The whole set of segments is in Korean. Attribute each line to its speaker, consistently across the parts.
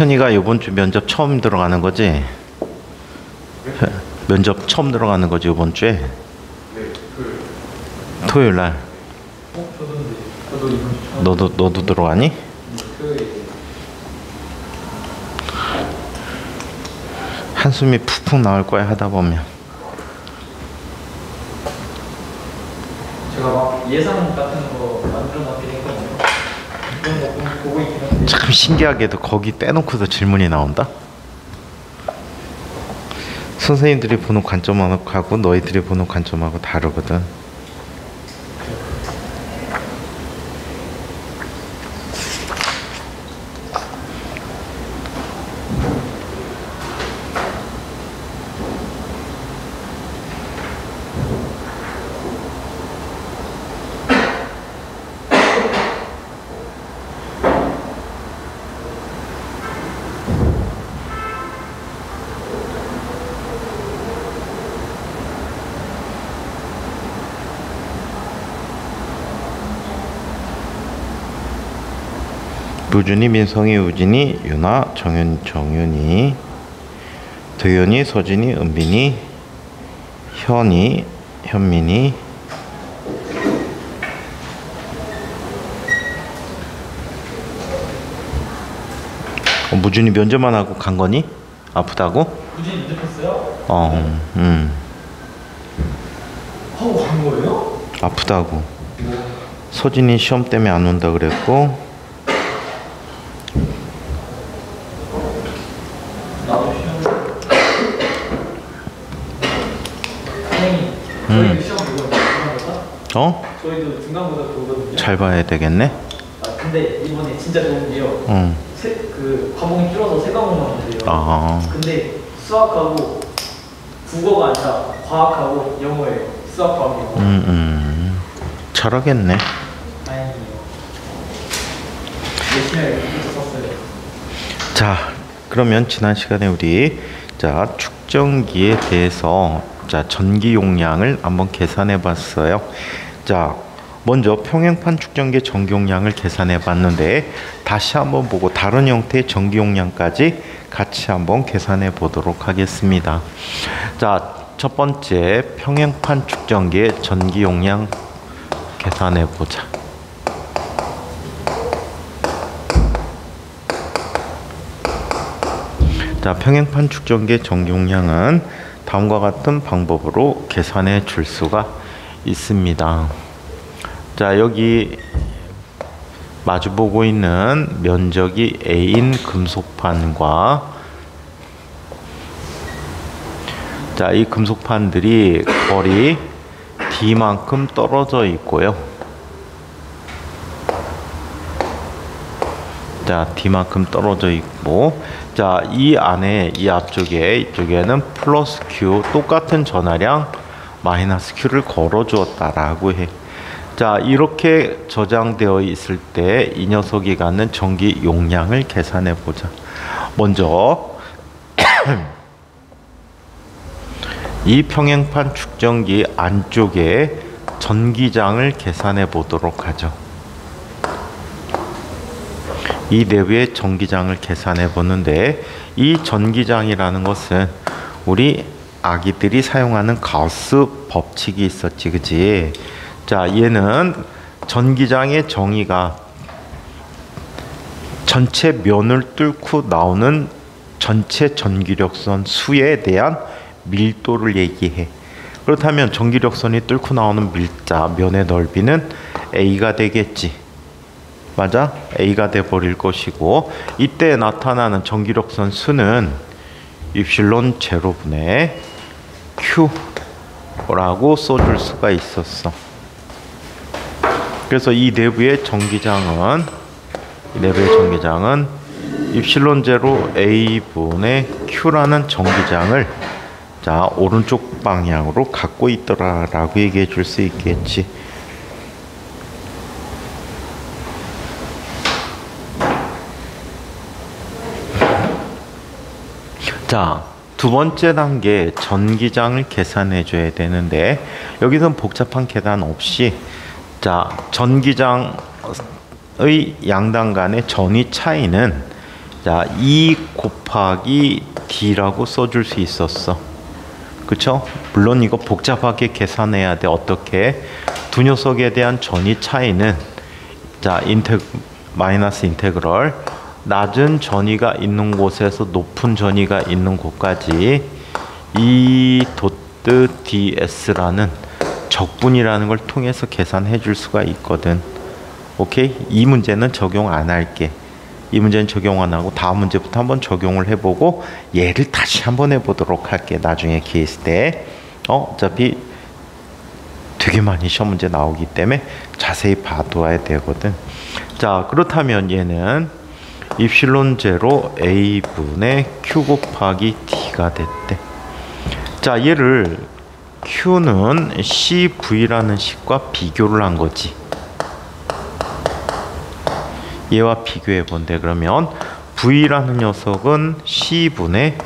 Speaker 1: 현이가 이번 주 면접 처음 들어가는 거지? 면접 처음 들어가는 거지 이번 주에?
Speaker 2: 네,
Speaker 1: 토요일 날.
Speaker 2: 저도 이번 주 처음.
Speaker 1: 너도 들어가니?
Speaker 2: 토요일.
Speaker 1: 한숨이 푹푹 나올 거야 하다 보면.
Speaker 2: 제가 막 예상 같은 거 만들어 놨긴 했거든요. 그런 거 보고 있긴 한데.
Speaker 1: 참 신기하게도 거기 떼놓고도 질문이 나온다. 선생님들이 보는 관점하고 너희들이 보는 관점하고 다르거든. 류준이, 민성이, 우진이, 유나, 정윤이, 도현이, 서진이, 은빈이, 현이, 현민이, 무준이 면접만 하고 간 거니? 아프다고?
Speaker 2: 굳이 면접했어요? 하고 간 거예요?
Speaker 1: 아프다고. 서진이 시험 때문에 안 온다 그랬고,
Speaker 2: 나도 시험. 선생님, 저희도 시험 보거든요. 중간고사? 저희도 중간고사 보거든요.
Speaker 1: 잘 봐야 되겠네.
Speaker 2: 아, 근데 이번에 진짜 좋은 게요. 그 과목이 줄어서 세 과목만 돼요. 근데 수학하고 국어가 아니라 과학하고 영어예요. 수학, 과학, 영어.
Speaker 1: 잘하겠네.
Speaker 2: 다행이에요. 열심히 해서 썼어요.
Speaker 1: 자, 그러면 지난 시간에 우리 축전기에 대해서 전기 용량을 한번 계산해 봤어요. 자, 먼저 평행판 축전기의 전기 용량을 계산해 봤는데 다시 한번 보고 다른 형태의 전기 용량까지 같이 한번 계산해 보도록 하겠습니다. 자, 첫 번째 평행판 축전기의 전기 용량 계산해 보자. 자, 평행판 축전기의 전기 용량은 다음과 같은 방법으로 계산해 줄 수가 있습니다. 자, 여기 마주보고 있는 면적이 A인 금속판과 이 금속판들이 거리 D만큼 떨어져 있고요. D만큼 떨어져 있고, 이 안에 이 앞쪽에 이쪽에는 플러스 Q 똑같은 전하량 마이너스 Q를 걸어 주었다라고 해. 이렇게 저장되어 있을 때 이 녀석이 갖는 전기 용량을 계산해 보자. 먼저 이 평행판 축전기 안쪽에 전기장을 계산해 보도록 하죠. 이 내부의 전기장을 계산해 보는데, 이 전기장이라는 것은 우리 아기들이 사용하는 가우스 법칙이 있었지, 그치? 얘는 전기장의 정의가 전체 면을 뚫고 나오는 전체 전기력선 수에 대한 밀도를 얘기해. 그렇다면 전기력선이 뚫고 나오는 면의 넓이는 A가 되겠지. 맞아? A가 돼 버릴 것이고, 이때 나타나는 전기력선 수는 입실론 제로분의 Q라고 써줄 수가 있었어. 그래서 이 내부의 전기장은 입실론 제로 A분의 Q라는 전기장을 오른쪽 방향으로 갖고 있더라라고 얘기해 줄 수 있겠지. 두 번째 단계 전기장을 계산해 줘야 되는데, 여기서는 복잡한 계산 없이 전기장의 양당 간의 전위 차이는 자, 2 곱하기 D라고 써줄 수 있었어. 그쵸? 물론 이거 복잡하게 계산해야 돼. 어떻게? 두 녀석에 대한 전위 차이는 자, 마이너스 인테그럴 낮은 전위가 있는 곳에서 높은 전위가 있는 곳까지 이 도트 ds라는 적분이라는 걸 통해서 계산해 줄 수가 있거든. 오케이? 이 문제는 적용 안 할게. 이 문제는 적용 안 하고 다음 문제부터 한번 적용을 해보고 얘를 다시 한번 해보도록 할게. 나중에 기회 있을 때. 어차피 되게 많이 시험 문제 나오기 때문에 자세히 봐둬야 되거든. 자, 그렇다면 얘는 입실론 제로 a분의 q 곱하기 d가 됐대. 자, 얘를 q는 cv라는 식과 비교를 한 거지. 얘와 비교해 본대. 그러면 v라는 녀석은 c분의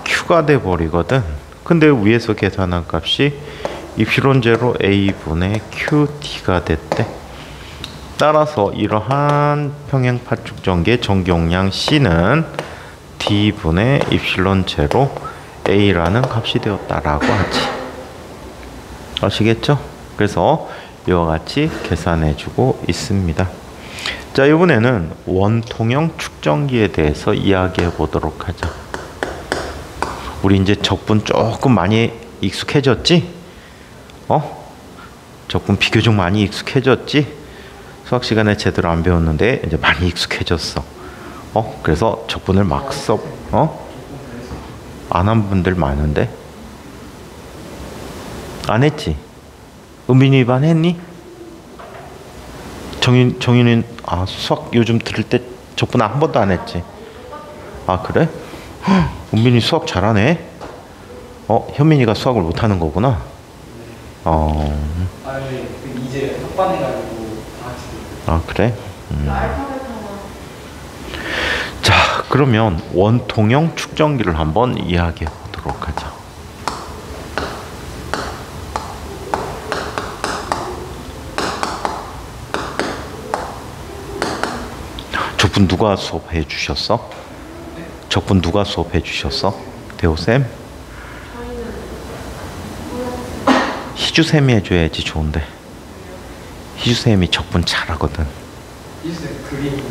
Speaker 1: q가 돼 버리거든. 근데 위에서 계산한 값이 입실론 제로 a분의 qd가 됐대. 따라서 이러한 평행파축전기의 전기용량 C는 D분의 입실론 제로 A라는 값이 되었다라고 하지. 아시겠죠? 그래서 이와 같이 계산해주고 있습니다. 자, 이번에는 원통형 축전기에 대해서 이야기해 보도록 하자. 우리 이제 적분 조금 많이 익숙해졌지? 적분 비교적 많이 익숙해졌지? 수학 시간에 제대로 안 배웠는데 이제 많이 익숙해졌어. 그래서 적분을 막 써. 안 한 분들 많은데. 안 했지? 은빈이 반 했니? 정윤이는 수학 요즘 들을 때 적분 한 번도 안 했지? 아, 그래? 은빈이 수학 잘하네. 현민이가 수학을 못 하는 거구나.
Speaker 2: 아니, 이제 합반해가지고.
Speaker 1: 아, 그래? 자, 그러면 원통형 축전기를 한번 이야기해 보도록 하자. 적분 누가 수업해 주셨어? 적분 누가 수업해 주셨어? 대호쌤? 희주쌤이 해줘야지 좋은데. 희주쌤이 적분 잘하거든.
Speaker 2: 희주쌤 그림.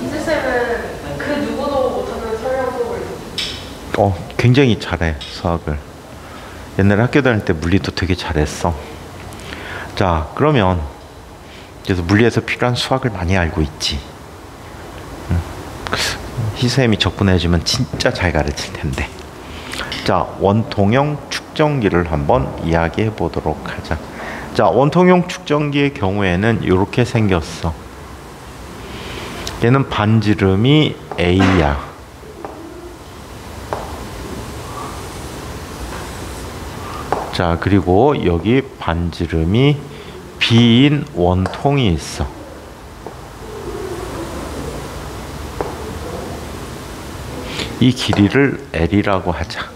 Speaker 3: 희주쌤은 그 누구도 못하는 설명 수업을.
Speaker 1: 굉장히 잘해 수학을. 옛날에 학교 다닐 때 물리도 되게 잘했어. 자, 그러면 그래서 물리에서 필요한 수학을 많이 알고 있지. 희주쌤이 적분해주면 진짜 잘 가르칠 텐데. 자, 원통형 축전기를 한번 이야기해 보도록 하자. 자, 원통형 축전기의 경우에는 이렇게 생겼어. 얘는 반지름이 A야. 자, 그리고 여기 반지름이 B인 원통이 있어. 이 길이를 L이라고 하자.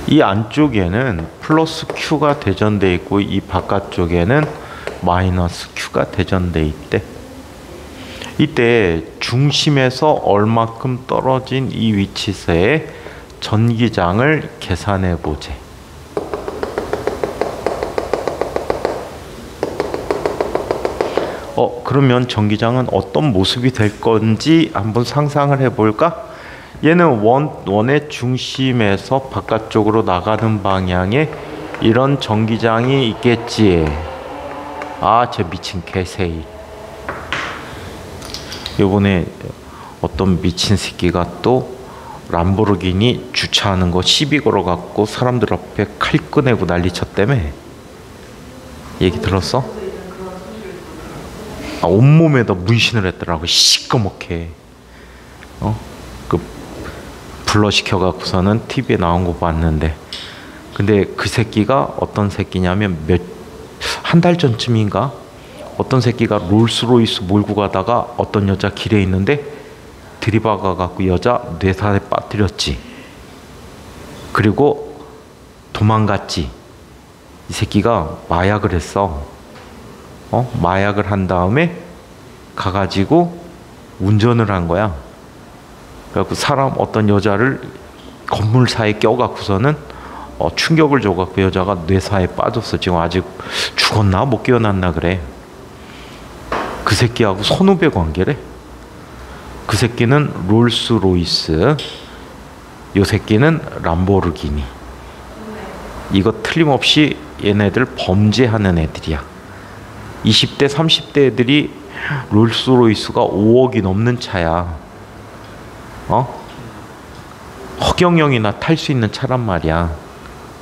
Speaker 1: 이 안쪽에는 플러스 Q가 대전돼 있고 이 바깥쪽에는 마이너스 Q가 대전돼 있대. 이때 중심에서 얼마큼 떨어진 이 위치에서의 전기장을 계산해 보제. 그러면 전기장은 어떤 모습이 될 건지 한번 상상을 해볼까? 얘는 원의 중심에서 바깥쪽으로 나가는 방향에 이런 전기장이 있겠지. 저 미친 개새이. 요번에 어떤 미친 새끼가 또 람보르기니 주차하는 거 시비 걸어갖고 사람들 앞에 칼 꺼내고 난리 쳤다며. 얘기 들었어? 온몸에다 문신을 했더라고. 시꺼멓게. 불러시켜갖고서는 TV에 나온 거 봤는데, 근데 그 새끼가 어떤 새끼냐면 한 달 전쯤인가 어떤 새끼가 롤스로이스 몰고 가다가 어떤 여자 길에 있는데 들이박아갖고 여자 뇌살에 빠뜨렸지. 그리고 도망갔지. 이 새끼가 마약을 했어. 마약을 한 다음에 가가지고 운전을 한 거야. 그래갖고 어떤 여자를 건물사에 껴갖고서는 충격을 줘갖고 여자가 뇌사에 빠졌어. 지금 아직 죽었나 못 깨어났나 그래. 그 새끼하고 선후배 관계래. 그 새끼는 롤스로이스, 요 새끼는 람보르기니. 이거 틀림없이 얘네들 범죄하는 애들이야. 20대 30대 애들이 롤스로이스가 5억이 넘는 차야. 허경영이나 탈 수 있는 차란 말이야.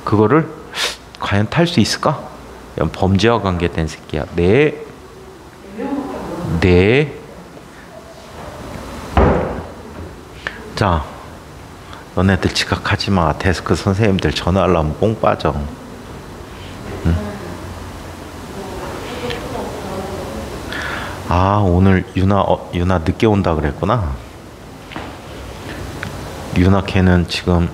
Speaker 1: 그거를 과연 탈 수 있을까? 범죄와 관계된 새끼야. 네. 자, 너네들 지각하지 마. 데스크 선생님들 전화하려면 뽕 빠져. 응? 아, 오늘 유나 늦게 온다 그랬구나. 유나 걔는 지금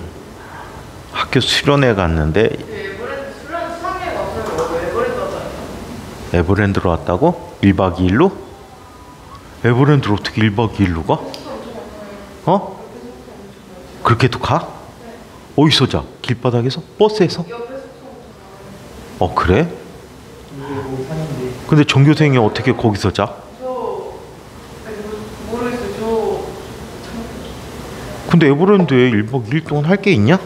Speaker 1: 학교 수련회 갔는데.
Speaker 3: 에버랜드 수학여행 왔어요. 에버랜드 왔잖아요.
Speaker 1: 에버랜드로 왔다고? 1박 2일로? 에버랜드로 어떻게 1박 2일로 가? 그렇게도 가? 어디서 자? 길바닥에서? 버스에서? 그래? 근데 전교생이 어떻게 거기서 자?
Speaker 3: 모르겠어요.
Speaker 1: 근데 에버랜드에 1박 2일 동안 할 게 있냐?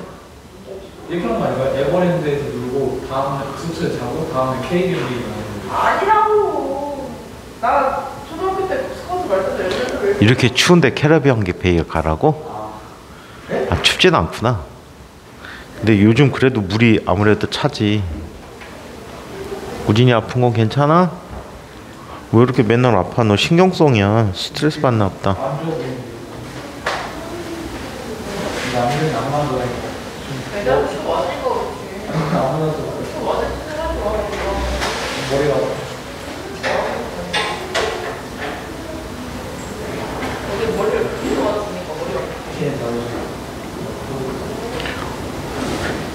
Speaker 2: 이렇게 하는 거 아닌가요? 에버랜드에서 놀고 다음날 숙소에 자고 다음날 K비행기
Speaker 3: 아니라고. 나 초등학교 때 스쿼트 말때도 에버랜드
Speaker 1: 이렇게 추운데 캐리비안 베이에 가라고? 춥진 않구나. 근데 요즘 그래도 물이 아무래도 차지. 우진이 아픈 건 괜찮아? 왜 이렇게 맨날 아파? 너 신경성이야. 스트레스 받나 보다.
Speaker 2: 안 좋아 보이는데 남들은 안 맞아.
Speaker 3: 내가 좀 맞을 거 같지.
Speaker 2: 안 맞아.
Speaker 3: 좀 맞을 생각이 와가지고.
Speaker 2: 머리가
Speaker 3: 여기 머리를 크게 맞으니까 머리가.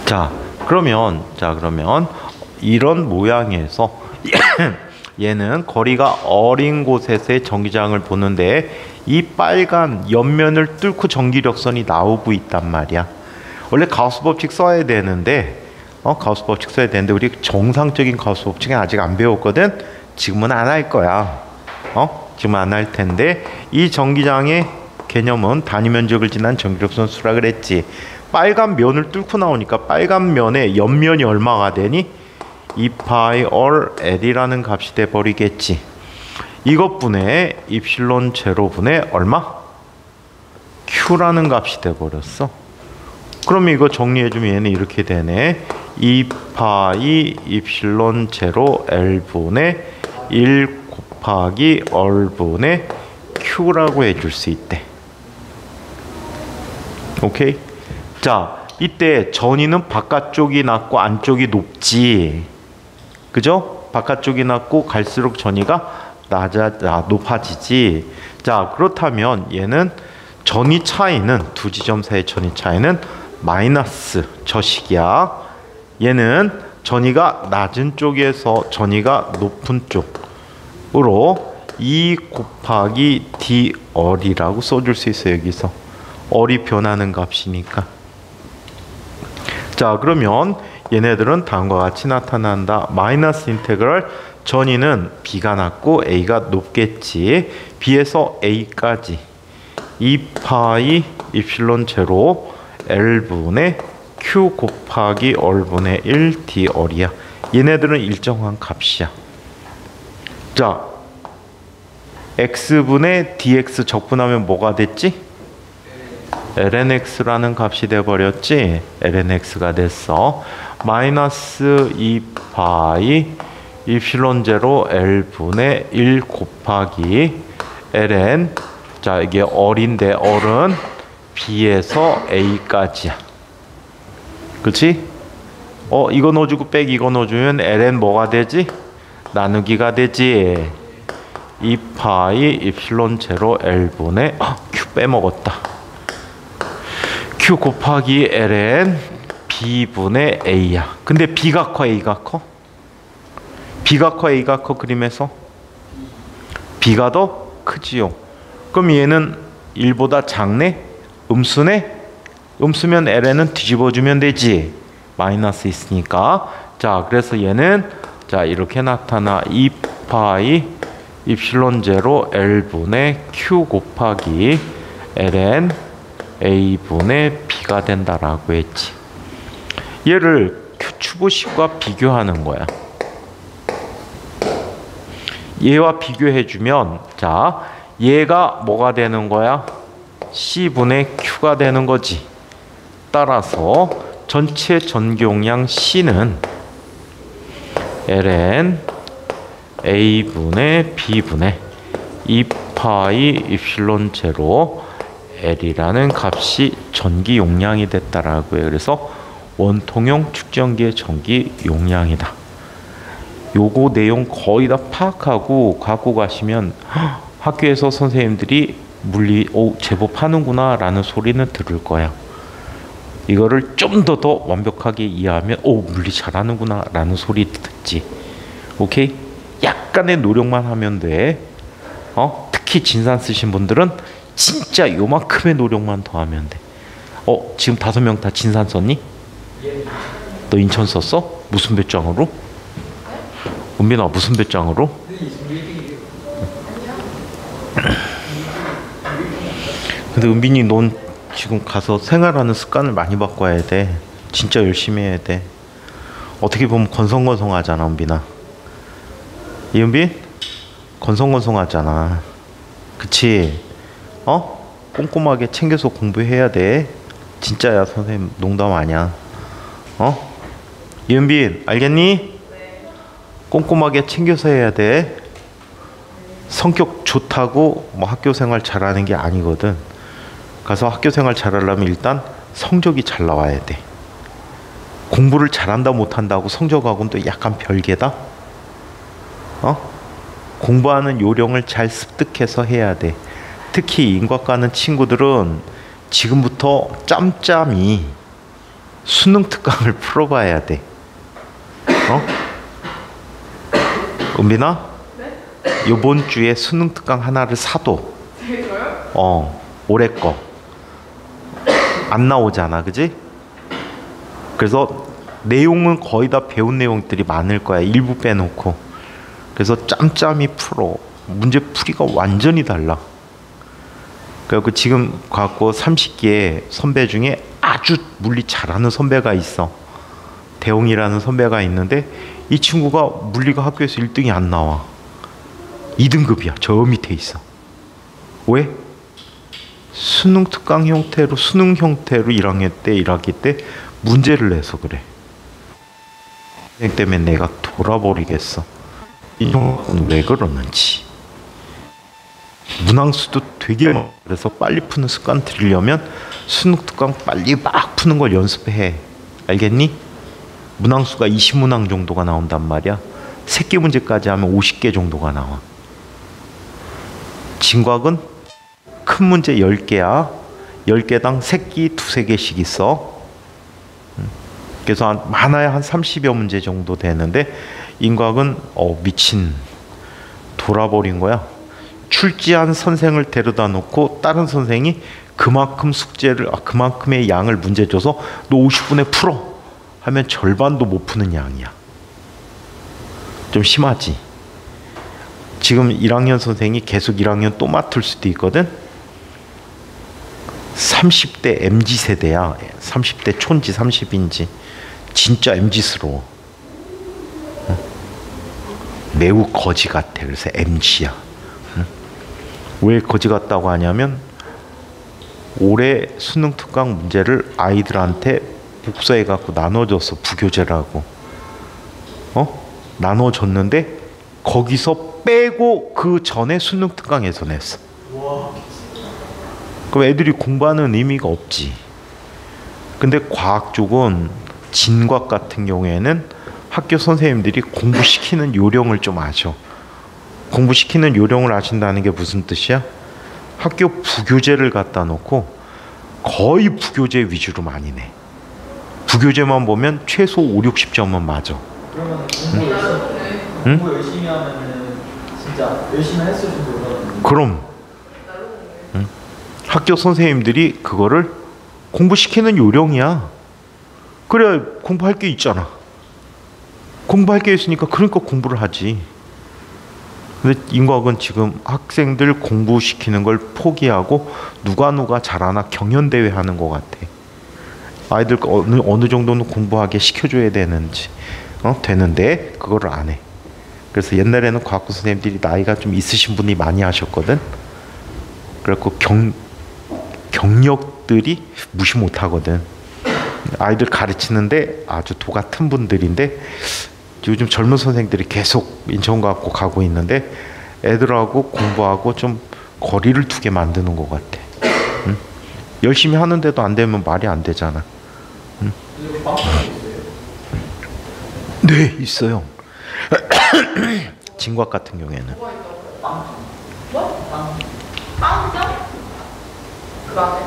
Speaker 1: 자, 그러면 이런 모양에서 얘는 거리가 어린 곳에서의 전기장을 보는데 이 빨간 옆면을 뚫고 전기력선이 나오고 있단 말이야. 원래 가우스 법칙 써야 되는데 가우스 법칙 써야 되는데 우리 정상적인 가우스 법칙은 아직 안 배웠거든. 지금은 안 할 거야. 지금 안 할 텐데 이 전기장의 개념은 단위 면적을 지난 전기력선 수라 그랬지. 빨간 면을 뚫고 나오니까 빨간 면의 옆면이 얼마가 되니? 2파이 all L이라는 값이 돼 버리겠지. 이것분의 입실론 제로분의 얼마? Q라는 값이 돼 버렸어. 그러면 이거 정리해주면 얘는 이렇게 되네. 2파이 입실론 제로 L분의 1 곱하기 all분의 Q라고 해줄 수 있대. 오케이? 자, 이때 전위는 바깥쪽이 낮고 안쪽이 높지. 그죠? 바깥쪽이 낮고 갈수록 전위가 높아지지. 자, 그렇다면 얘는 전위 차이는 두 지점 사이의 전위 차이는 마이너스 저식이야. 얘는 전위가 낮은 쪽에서 전위가 높은 쪽으로 2 곱하기 d 얼이라고 써줄 수 있어요. 여기서 얼이 변하는 값이니까. 자, 그러면 얘네들은 다음과 같이 나타난다. 마이너스 인테그럴 전위는 b가 낮고 a가 높겠지. b에서 a까지 2파이 입실론 제로 l분의 q 곱하기 얼분의 1 d 얼이야. 얘네들은 일정한 값이야. 자, x분의 dx 적분하면 뭐가 됐지? lnx라는 값이 돼버렸지. lnx가 됐어. 마이너스 2파이 입실론 제로 l분의 1 곱하기 ln. 자, 이게 얼인데 얼은 b에서 a까지야. 그렇지? 이거 넣어주고 빼기 이거 넣어주면 ln 뭐가 되지? 나누기가 되지. 2파이 입실론 제로 l분의 q 빼먹었다. q 곱하기 ln b분의 a야. 근데 b가 커 a가 커? b가 커 a가 커? 그림에서 b가 더 크지요. 그럼 얘는 1보다 작네? 음수네? 음수면 ln은 뒤집어주면 되지. 마이너스 있으니까. 자, 그래서 얘는 자 이렇게 나타나 2파이 입실론 제로 L분의 Q 곱하기 ln A분의 B가 된다라고 했지. 얘를 Q축의식과 비교하는 거야. 얘와 비교해주면 자 얘가 뭐가 되는 거야? C분의 Q가 되는 거지. 따라서 전체 전기용량 C는 ln A분의 B분의 2파이 입실론 제로 L이라는 값이 전기 용량이 됐다라고 해요. 그래서 원통형 축전기의 전기 용량이다. 요거 내용 거의 다 파악하고 갖고 가시면 학교에서 선생님들이 물리 제법 하는구나 라는 소리는 들을 거야. 이거를 좀 더 완벽하게 이해하면 물리 잘하는구나 라는 소리 듣지. 오케이? 약간의 노력만 하면 돼. 특히 진산 쓰신 분들은 진짜 요만큼의 노력만 더 하면 돼. 지금 5명 다 진산 썼니? 너 인천 썼어? 무슨 배짱으로? 은빈아 무슨 배짱으로? 근데 은빈이 넌 지금 가서 생활하는 습관을 많이 바꿔야 돼. 진짜 열심히 해야 돼. 어떻게 보면 건성건성하잖아 은빈아. 이은빈? 건성건성하잖아. 그치? 꼼꼼하게 챙겨서 공부해야 돼. 진짜야 선생님 농담 아니야. 이은빈 알겠니?
Speaker 3: 네.
Speaker 1: 꼼꼼하게 챙겨서 해야 돼. 성격 좋다고 뭐 학교 생활 잘하는 게 아니거든. 가서 학교 생활 잘하려면 일단 성적이 잘 나와야 돼. 공부를 잘한다 못한다고 성적하고는 또 약간 별개다. 공부하는 요령을 잘 습득해서 해야 돼. 특히 인과과는 친구들은 지금부터 짬짬이 수능 특강을 풀어봐야 돼. 은빈아?
Speaker 3: 네?
Speaker 1: 요번 주에 수능 특강 하나를 사둬.
Speaker 3: 저요?
Speaker 1: 올해 거. 안 나오잖아, 그지? 그래서 내용은 거의 다 배운 내용들이 많을 거야. 일부 빼놓고. 그래서 짬짬이 풀어. 문제 풀이가 완전히 달라. 그래서 지금 갖고 30개 선배 중에 아주 물리 잘하는 선배가 있어. 대웅이라는 선배가 있는데 이 친구가 물리가 학교에서 1등이 안 나와. 2등급이야. 저 밑에 있어. 왜? 수능 특강 형태로 수능 형태로 1학기 때 문제를 내서 그래. 때문에 내가 돌아버리겠어. 이 형은 왜 그러는지. 문항수도 되게 그래서 빨리 푸는 습관 들이려면 수능 특강 빨리 막 푸는 걸 연습해. 알겠니? 문항수가 20문항 정도가 나온단 말이야. 새끼 문제까지 하면 50개 정도가 나와. 진곽은 큰 문제 10개야. 10개당 새끼 2-3개씩 있어. 그래서 많아야 한 30여 문제 정도 되는데 인곽은 미친 돌아버린 거야. 출제한 선생을 데려다 놓고 다른 선생이 그만큼 숙제를 그만큼의 양을 문제 줘서 너 50분에 풀어 하면 절반도 못 푸는 양이야. 좀 심하지. 지금 1학년 선생이 계속 1학년 또 맡을 수도 있거든. 30대 MZ세대야. 30대 촌지 30인지 진짜 MZ스러워. 매우 거지 같아. 그래서 MZ야. 왜 거지 같다고 하냐면 올해 수능 특강 문제를 아이들한테 복사해 갖고 나눠줘서 부교재라고 나눠줬는데 거기서 빼고 그 전에 수능 특강에서 냈어. 그럼 애들이 공부하는 의미가 없지. 근데 과학 쪽은 진과학 같은 경우에는 학교 선생님들이 공부시키는 요령을 좀 아셔. 공부시키는 요령을 아신다는 게 무슨 뜻이야? 학교 부교재를 갖다 놓고 거의 부교재 위주로 많이 내. 부교재만 보면 최소 5-60점은 맞아.
Speaker 2: 그러면 공부 열심히 하면은 진짜 열심히 했을 정도로.
Speaker 1: 그럼 응? 학교 선생님들이 그거를 공부시키는 요령이야. 그래 공부할 게 있잖아. 공부할 게 있으니까 그러니까 공부를 하지. 근데 인과학은 지금 학생들 공부시키는 걸 포기하고 누가 잘하나 경연대회 하는 것 같아. 아이들 어느 정도는 공부하게 시켜줘야 되는지 되는데 그거를 안 해. 그래서 옛날에는 과학부 선생님들이 나이가 좀 있으신 분이 많이 하셨거든. 그래갖고 경력들이 무시 못하거든. 아이들 가르치는데 아주 도 같은 분들인데 요즘 젊은 선생들이 계속 인천과학고 가고 있는데 애들하고 공부하고 좀 거리를 두게 만드는 것 같아. 응? 열심히 하는데도 안 되면 말이 안 되잖아. 응? 네, 있어요. 진과학 같은 경우에는.
Speaker 3: 빵점? 그 안에?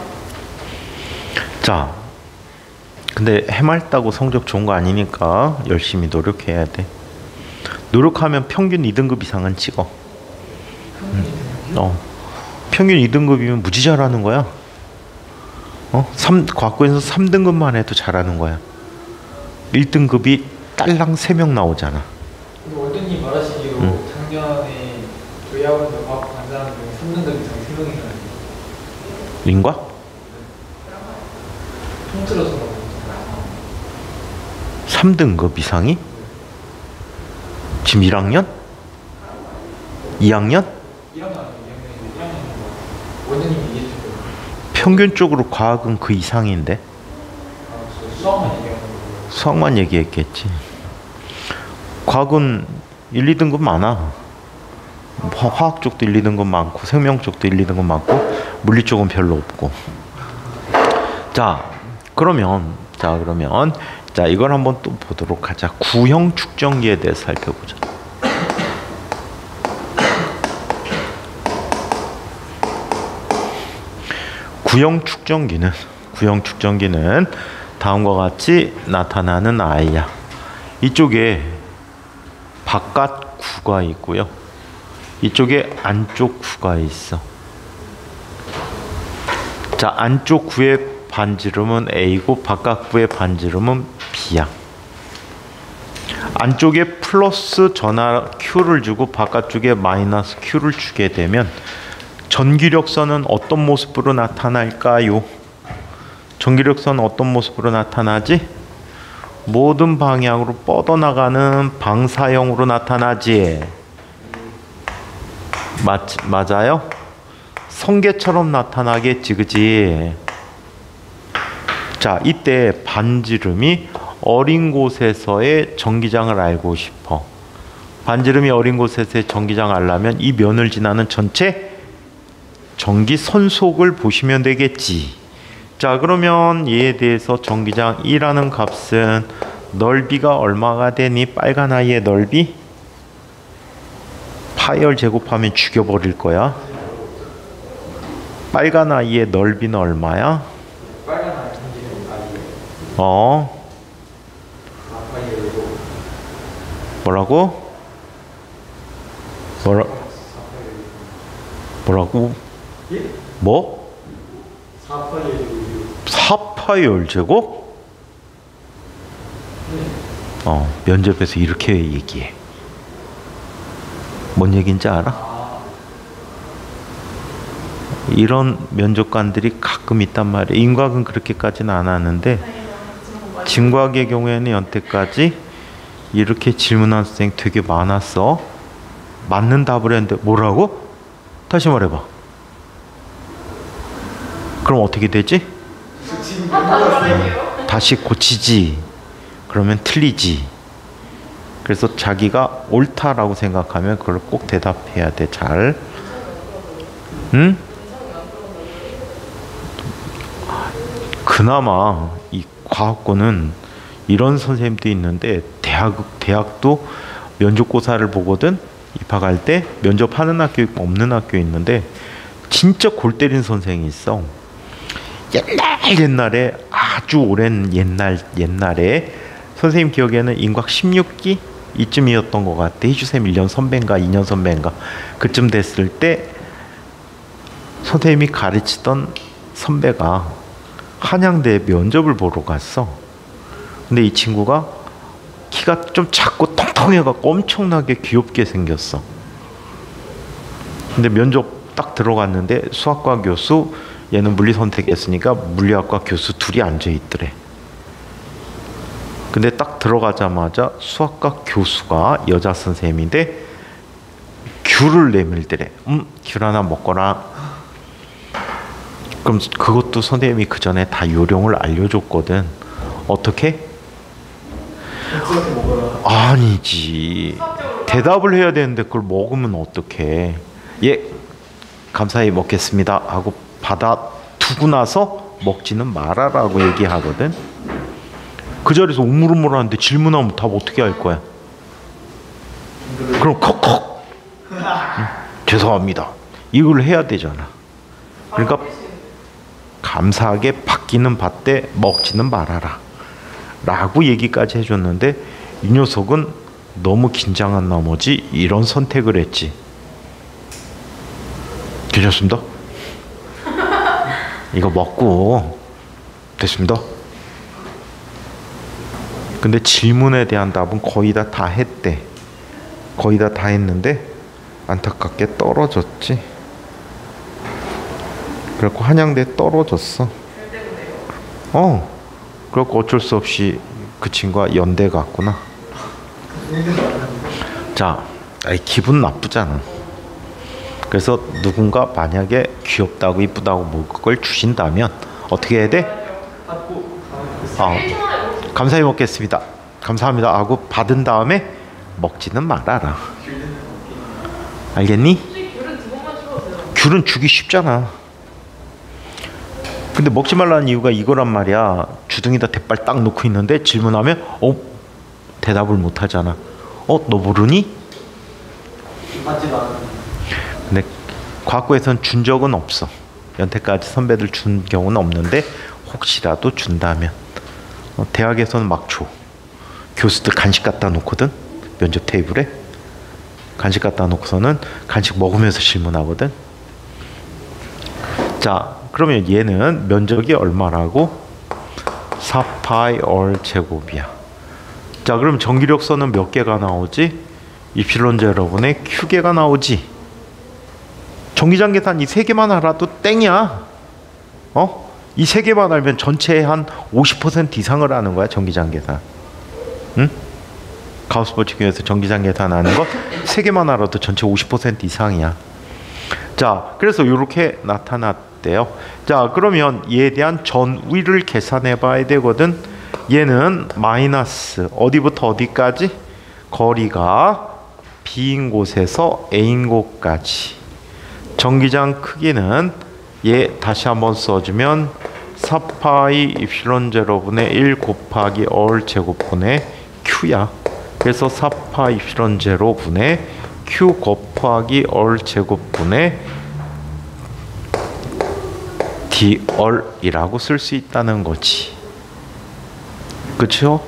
Speaker 1: 자, 근데 해맑다고 성적 좋은 거 아니니까 열심히 노력해야 돼. 노력하면 평균 2등급 이상은 찍어. 평균 2등급이면 무지 잘하는 거야. 과학고에서 3등급만 해도 잘하는 거야. 1등급이 딸랑 3명 나오잖아.
Speaker 2: 근데 원장님 말하시기로 작년에 저희 학원에서 과학 간 사람 중에 3등급 이상 3명이나
Speaker 1: 인과?
Speaker 2: 통틀어서
Speaker 1: 3등급 이상이? 지금 1학년? 2학년?
Speaker 2: 1학년 아니고 2학년인데 1학년인 거 원장님이 얘기해 주셨거든요.
Speaker 1: 평균적으로 과학은 그 이상인데
Speaker 2: 수학만 얘기하는 거예요.
Speaker 1: 수학만 얘기했겠지. 과학은 1, 2등급 많아. 화학 쪽도 1, 2등급 많고 생명 쪽도 1, 2등급 많고 물리 쪽은 별로 없고. 그러면 이걸 한번 또 보도록 하자. 구형 축전기에 대해서 살펴보자. 구형 축전기는 다음과 같이 나타나는 아이야. 이쪽에 바깥 구가 있고요. 이쪽에 안쪽 구가 있어. 자, 안쪽 구의 반지름은 A고 바깥 구의 반지름은 B야. 안쪽에 플러스 전하 Q를 주고 바깥쪽에 마이너스 Q를 주게 되면 전기력선은 어떤 모습으로 나타날까요? 전기력선은 어떤 모습으로 나타나지? 모든 방향으로 뻗어나가는 방사형으로 나타나지. 맞아요? 성게처럼 나타나겠지, 그지? 자, 이때 반지름이 어린 곳에서의 전기장을 알고 싶어. 반지름이 어린 곳에서의 전기장을 알려면 이 면을 지나는 전체 전기 선속을 보시면 되겠지. 자, 그러면 얘에 대해서 전기장 2라는 값은 넓이가 얼마가 되니? 빨간 아이의 넓이? 파이를 제곱하면 죽여버릴 거야. 빨간 아이의 넓이는 얼마야?
Speaker 2: 빨간 아이 전기는 아니에요.
Speaker 1: 뭐라고? 뭐라고?
Speaker 2: 예?
Speaker 1: 뭐? 4파이 열제곱? 면접에서 이렇게 얘기해. 뭔 얘기인지 알아? 이런 면접관들이 가끔 있단 말이야. 인과학은 그렇게까지는 안 하는데 진과학의 경우에는 여태까지 이렇게 질문한 선생님 되게 많았어. 맞는 답을 했는데 뭐라고? 다시 말해봐. 그럼 어떻게 되지? 다시 고치지. 그러면 틀리지. 그래서 자기가 옳다라고 생각하면 그걸 꼭 대답해야 돼. 잘. 응? 그나마 이 과학고는 이런 선생님도 있는데 대학도 면접고사를 보거든. 입학할 때 면접하는 학교 있고 없는 학교 있는데 진짜 골 때린 선생이 있어. 옛날에 아주 오랜 옛날에 선생님 기억에는 인과학 16기 이쯤이었던 것 같아. 희주쌤 1년 선배인가 2년 선배인가 그쯤 됐을 때 선생님이 가르치던 선배가 한양대 면접을 보러 갔어. 근데 이 친구가 키가 좀 작고 통통해갖고 엄청나게 귀엽게 생겼어. 근데 면접 딱 들어갔는데 수학과 교수, 얘는 물리 선택했으니까 물리학과 교수 둘이 앉아있더래. 근데 딱 들어가자마자 수학과 교수가 여자 선생님인데 귤을 내밀더래. 귤 하나 먹거라. 그럼 그것도 선생님이 그 전에 다 요령을 알려줬거든. 어떻게? 아니지. 대답을 해야 되는데 그걸 먹으면 어떡해. 예, 감사히 먹겠습니다 하고 받아 두고 나서 먹지는 말아라고 얘기하거든. 그 자리에서 우물우물하는데 질문하면 답 어떻게 할 거야? 그럼 컥컥 죄송합니다 이걸 해야 되잖아. 그러니까 감사하게 받기는 받되 먹지는 말아라 라고 얘기까지 해줬는데 이 녀석은 너무 긴장한 나머지 이런 선택을 했지. 괜찮습니다. 이거 먹고 됐습니다. 근데 질문에 대한 답은 거의 다 했대. 거의 다 했는데 안타깝게 떨어졌지. 그래갖고 한양대 떨어졌어. 그래갖고 어쩔 수 없이 그 친구가 연대 갔구나. 자, 기분 나쁘잖아. 그래서 누군가 만약에 귀엽다고 이쁘다고 뭐 그걸 주신다면 어떻게 해야 돼? 감사히 먹겠습니다. 감사합니다 하고 받은 다음에 먹지는 말아라. 알겠니? 귤은 주기 쉽잖아. 근데 먹지 말라는 이유가 이거란 말이야. 주둥이다 대빨 딱 놓고 있는데 질문하면 대답을 못 하잖아. 너 모르니? 근데 과거에선 준 적은 없어. 연태까지 선배들 준 경우는 없는데 혹시라도 준다면 대학에서는 막 줘. 교수들 간식 갖다 놓거든. 면접 테이블에 간식 갖다 놓고서는 간식 먹으면서 질문하거든. 자, 그러면 얘는 면적이 얼마라고? 4파이 얼 제곱이야. 자, 그럼 전기력선은 몇 개가 나오지? 입실론 제로분의 Q개가 나오지. 전기장 계산 이 세 개만 알아도 땡이야. 이 세 개만 알면 전체의 한 50% 이상을 아는 거야, 전기장 계산. 응? 가우스 법칙에서 전기장 계산하는 거 세 개만 알아도 전체 50% 이상이야. 자, 그래서 이렇게 나타났대요. 자, 그러면 얘에 대한 전위를 계산해 봐야 되거든. 얘는 마이너스 어디부터 어디까지? 거리가 B인 곳에서 A인 곳까지. 전기장 크기는 얘 다시 한번 써주면 4파이 입실론 제로분의 1 곱하기 얼 제곱분의 Q야. 그래서 4파 입실론 제로분의 Q 곱하기 얼 제곱분의 D 얼이라고 쓸 수 있다는 거지. 그쵸?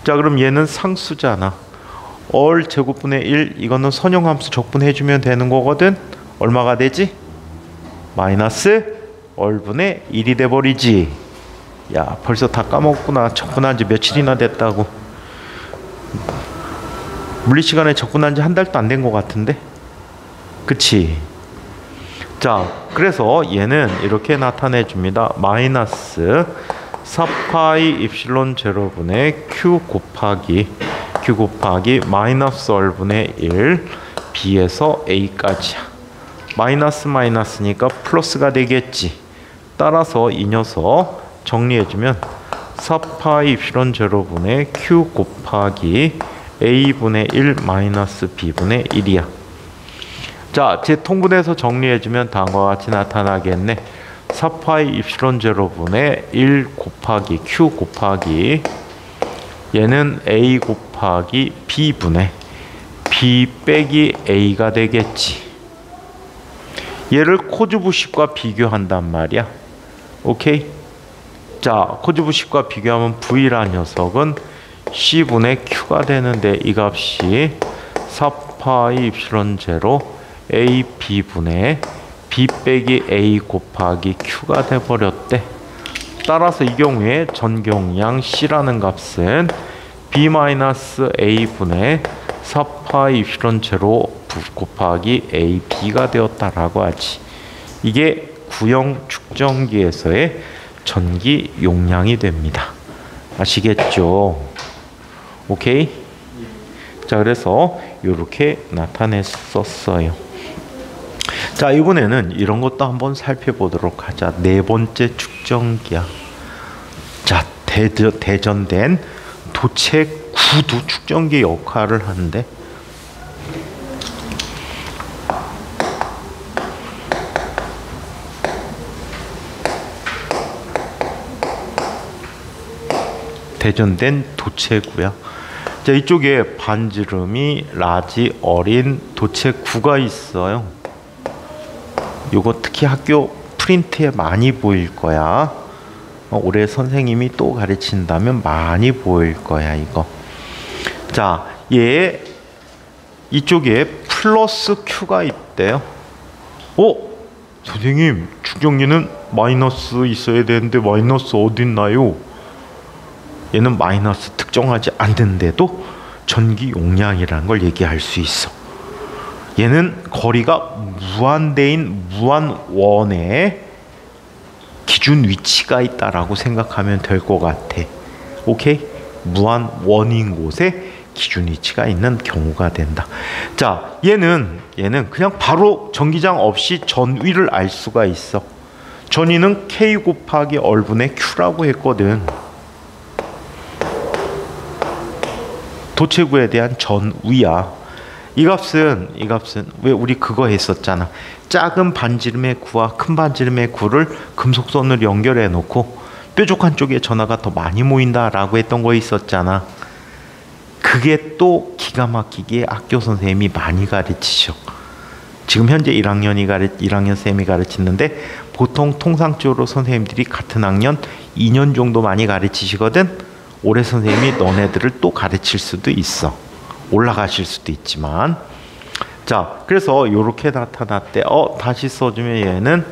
Speaker 1: 자, 그럼 얘는 상수잖아. 얼 제곱분의 1 이거는 선형함수 적분해주면 되는 거거든. 얼마가 되지? 마이너스 얼분의 1이 돼버리지. 야, 벌써 다 까먹었구나. 적분한 지 며칠이나 됐다고. 물리시간에 적분한 지 한 달도 안 된 것 같은데? 그치? 자, 그래서 얘는 이렇게 나타내줍니다. 마이너스 4파이 입실론 제로분의 Q 곱하기 마이너스 얼분의 1 B에서 A까지야. 마이너스 마이너스니까 플러스가 되겠지. 따라서 이 녀석 정리해주면 4파이 입실론 제로분의 Q 곱하기 A분의 1 마이너스 B분의 1이야. 자, 제 통분해서 정리해주면 다음과 같이 나타나겠네. 4파이 입실론 제로분의 1 곱하기 Q 곱하기 얘는 A 곱하기 B분의 B 빼기 A가 되겠지. 얘를 코즈부식과 비교한단 말이야. 오케이? 자, 코즈부식과 비교하면 V라는 녀석은 C분의 Q가 되는데 이 값이 4파이 입실론 제로 A B분의 B 빼기 A 곱하기 Q가 돼버렸대. 따라서 이 경우에 전기용량 C라는 값은 B-A분의 4파이 입실론 제로 곱하기 AB가 되었다라고 하지. 이게 구형 축전기에서의 전기 용량이 됩니다. 아시겠죠? 오케이? 자, 그래서 이렇게 나타냈었어요. 자, 이번에는 이런 것도 한번 살펴보도록 하자. 네 번째 축전기야. 자, 대전된 도체 구도 축전기 역할을 하는데, 대전된 도체구야. 자, 이쪽에 반지름이 라지 어린 도체구가 있어요. 요거 특히 학교 프린트에 많이 보일 거야. 올해 선생님이 또 가르친다면 많이 보일 거야, 이거. 자, 얘 이쪽에 플러스 Q가 있대요. 선생님, 축전기는 마이너스 있어야 되는데 마이너스 어디 있나요? 얘는 마이너스 특정하지 않는데도 전기 용량이라는 걸 얘기할 수 있어. 얘는 거리가 무한대인 무한원에 기준 위치가 있다라고 생각하면 될 것 같아. 오케이? 무한원인 곳에 기준 위치가 있는 경우가 된다. 자, 얘는 그냥 바로 전기장 없이 전위를 알 수가 있어. 전위는 K 곱하기 얼분의 Q라고 했거든. 도체구에 대한 전위야. 이 값은 왜 우리 그거 했었잖아. 작은 반지름의 구와 큰 반지름의 구를 금속선을 연결해 놓고 뾰족한 쪽에 전하가 더 많이 모인다라고 했던 거 있었잖아. 그게 또 기가 막히게 학교 선생님이 많이 가르치셔. 지금 현재 1학년 쌤이 가르치는데 보통 통상적으로 선생님들이 같은 학년 2년 정도 많이 가르치시거든. 올해 선생님이 너네들을 또 가르칠 수도 있어. 올라가실 수도 있지만. 자, 그래서 이렇게 나타났대. 다시 써주면 얘는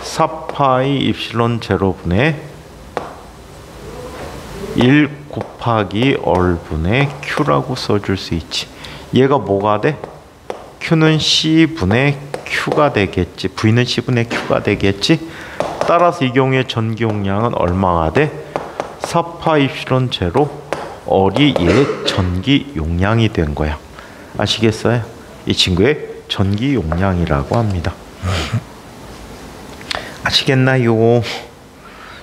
Speaker 1: 4파이 입실론 제로분의 1 곱하기 얼분의 Q라고 써줄 수 있지. 얘가 뭐가 돼? Q는 C분의 Q가 되겠지. V는 C분의 Q가 되겠지. 따라서 이 경우에 전기 용량은 얼마가 돼? 4파 입실론 제로 얼이 얘 전기 용량이 된 거야. 아시겠어요? 이 친구의 전기 용량이라고 합니다. 아시겠나요?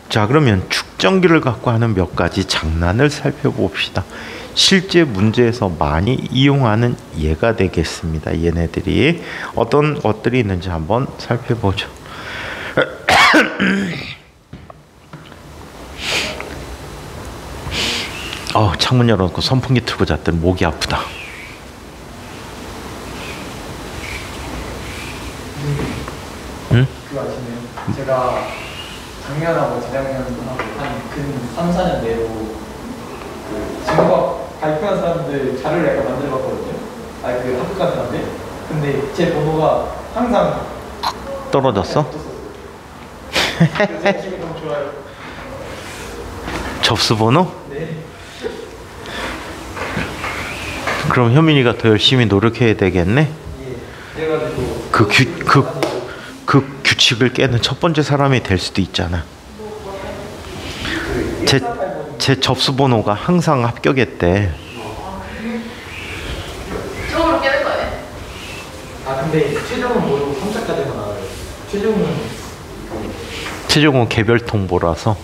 Speaker 1: 자, 그러면 축전기를 갖고 하는 몇 가지 장난을 살펴봅시다. 실제 문제에서 많이 이용하는 예가 되겠습니다. 얘네들이 어떤 것들이 있는지 한번 살펴보죠. 창문 열어놓고 선풍기 틀고 잤더니 목이 아프다. 응?
Speaker 2: 그거 아시네요? 제가 작년하고 재작년하고 한 근 3, 4년 내로 그 진로학 발표한 사람들 자료를 약간 만들어봤거든요. 그 학교 간 사람들. 근데 제 번호가 항상
Speaker 1: 떨어졌어?
Speaker 2: 그래서 제 기분이 너무 좋아요.
Speaker 1: 접수 번호?
Speaker 2: 네.
Speaker 1: 그럼 현민이가 더 열심히 노력해야 되겠네.
Speaker 2: 예. 그래가지고
Speaker 1: 그 규칙을 깨는 첫 번째 사람이 될 수도 있잖아. 제 접수 번호가 항상 합격했대.
Speaker 3: 처음으로 깨는 거네.
Speaker 2: 근데 최종은 모르고 3차까지만 나와요.
Speaker 1: 최종은 개별 통보라서.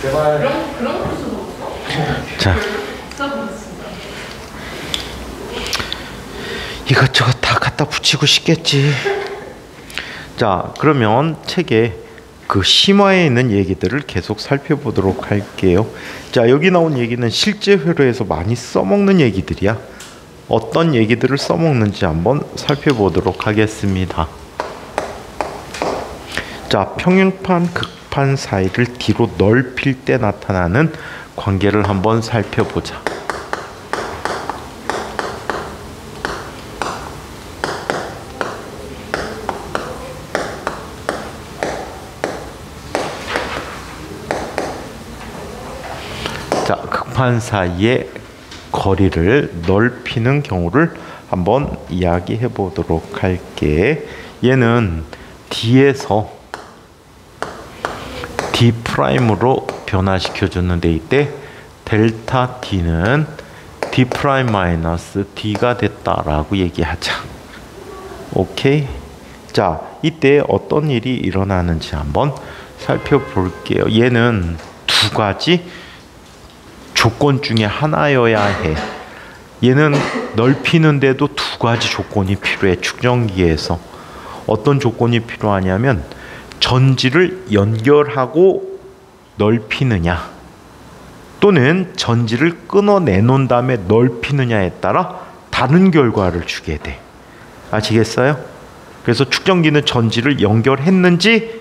Speaker 2: 제발.
Speaker 3: 그런 걸 수도 없어.
Speaker 1: 자, 이것저것 다 갖다 붙이고 싶겠지. 자, 그러면 책에 그 심화에 있는 얘기들을 계속 살펴보도록 할게요. 자, 여기 나온 얘기는 실제 회로에서 많이 써먹는 얘기들이야. 어떤 얘기들을 써먹는지 한번 살펴보도록 하겠습니다. 자, 평행판, 극판 사이를 뒤로 넓힐 때 나타나는 관계를 한번 살펴보자. 자, 극판 사이의 거리를 넓히는 경우를 한번 이야기해 보도록 할게. 얘는 D에서 D'으로 변화시켜 줬는데 이때 델타 D는 D' 마이너스 D가 됐다라고 얘기하자. 오케이? 자, 이때 어떤 일이 일어나는지 한번 살펴볼게요. 얘는 두 가지 조건 중에 하나여야 해. 얘는 넓히는데도 두 가지 조건이 필요해. 축전기에서 어떤 조건이 필요하냐면 전지를 연결하고 넓히느냐 또는 전지를 끊어내놓은 다음에 넓히느냐에 따라 다른 결과를 주게 돼. 아시겠어요? 그래서 축전기는 전지를 연결했는지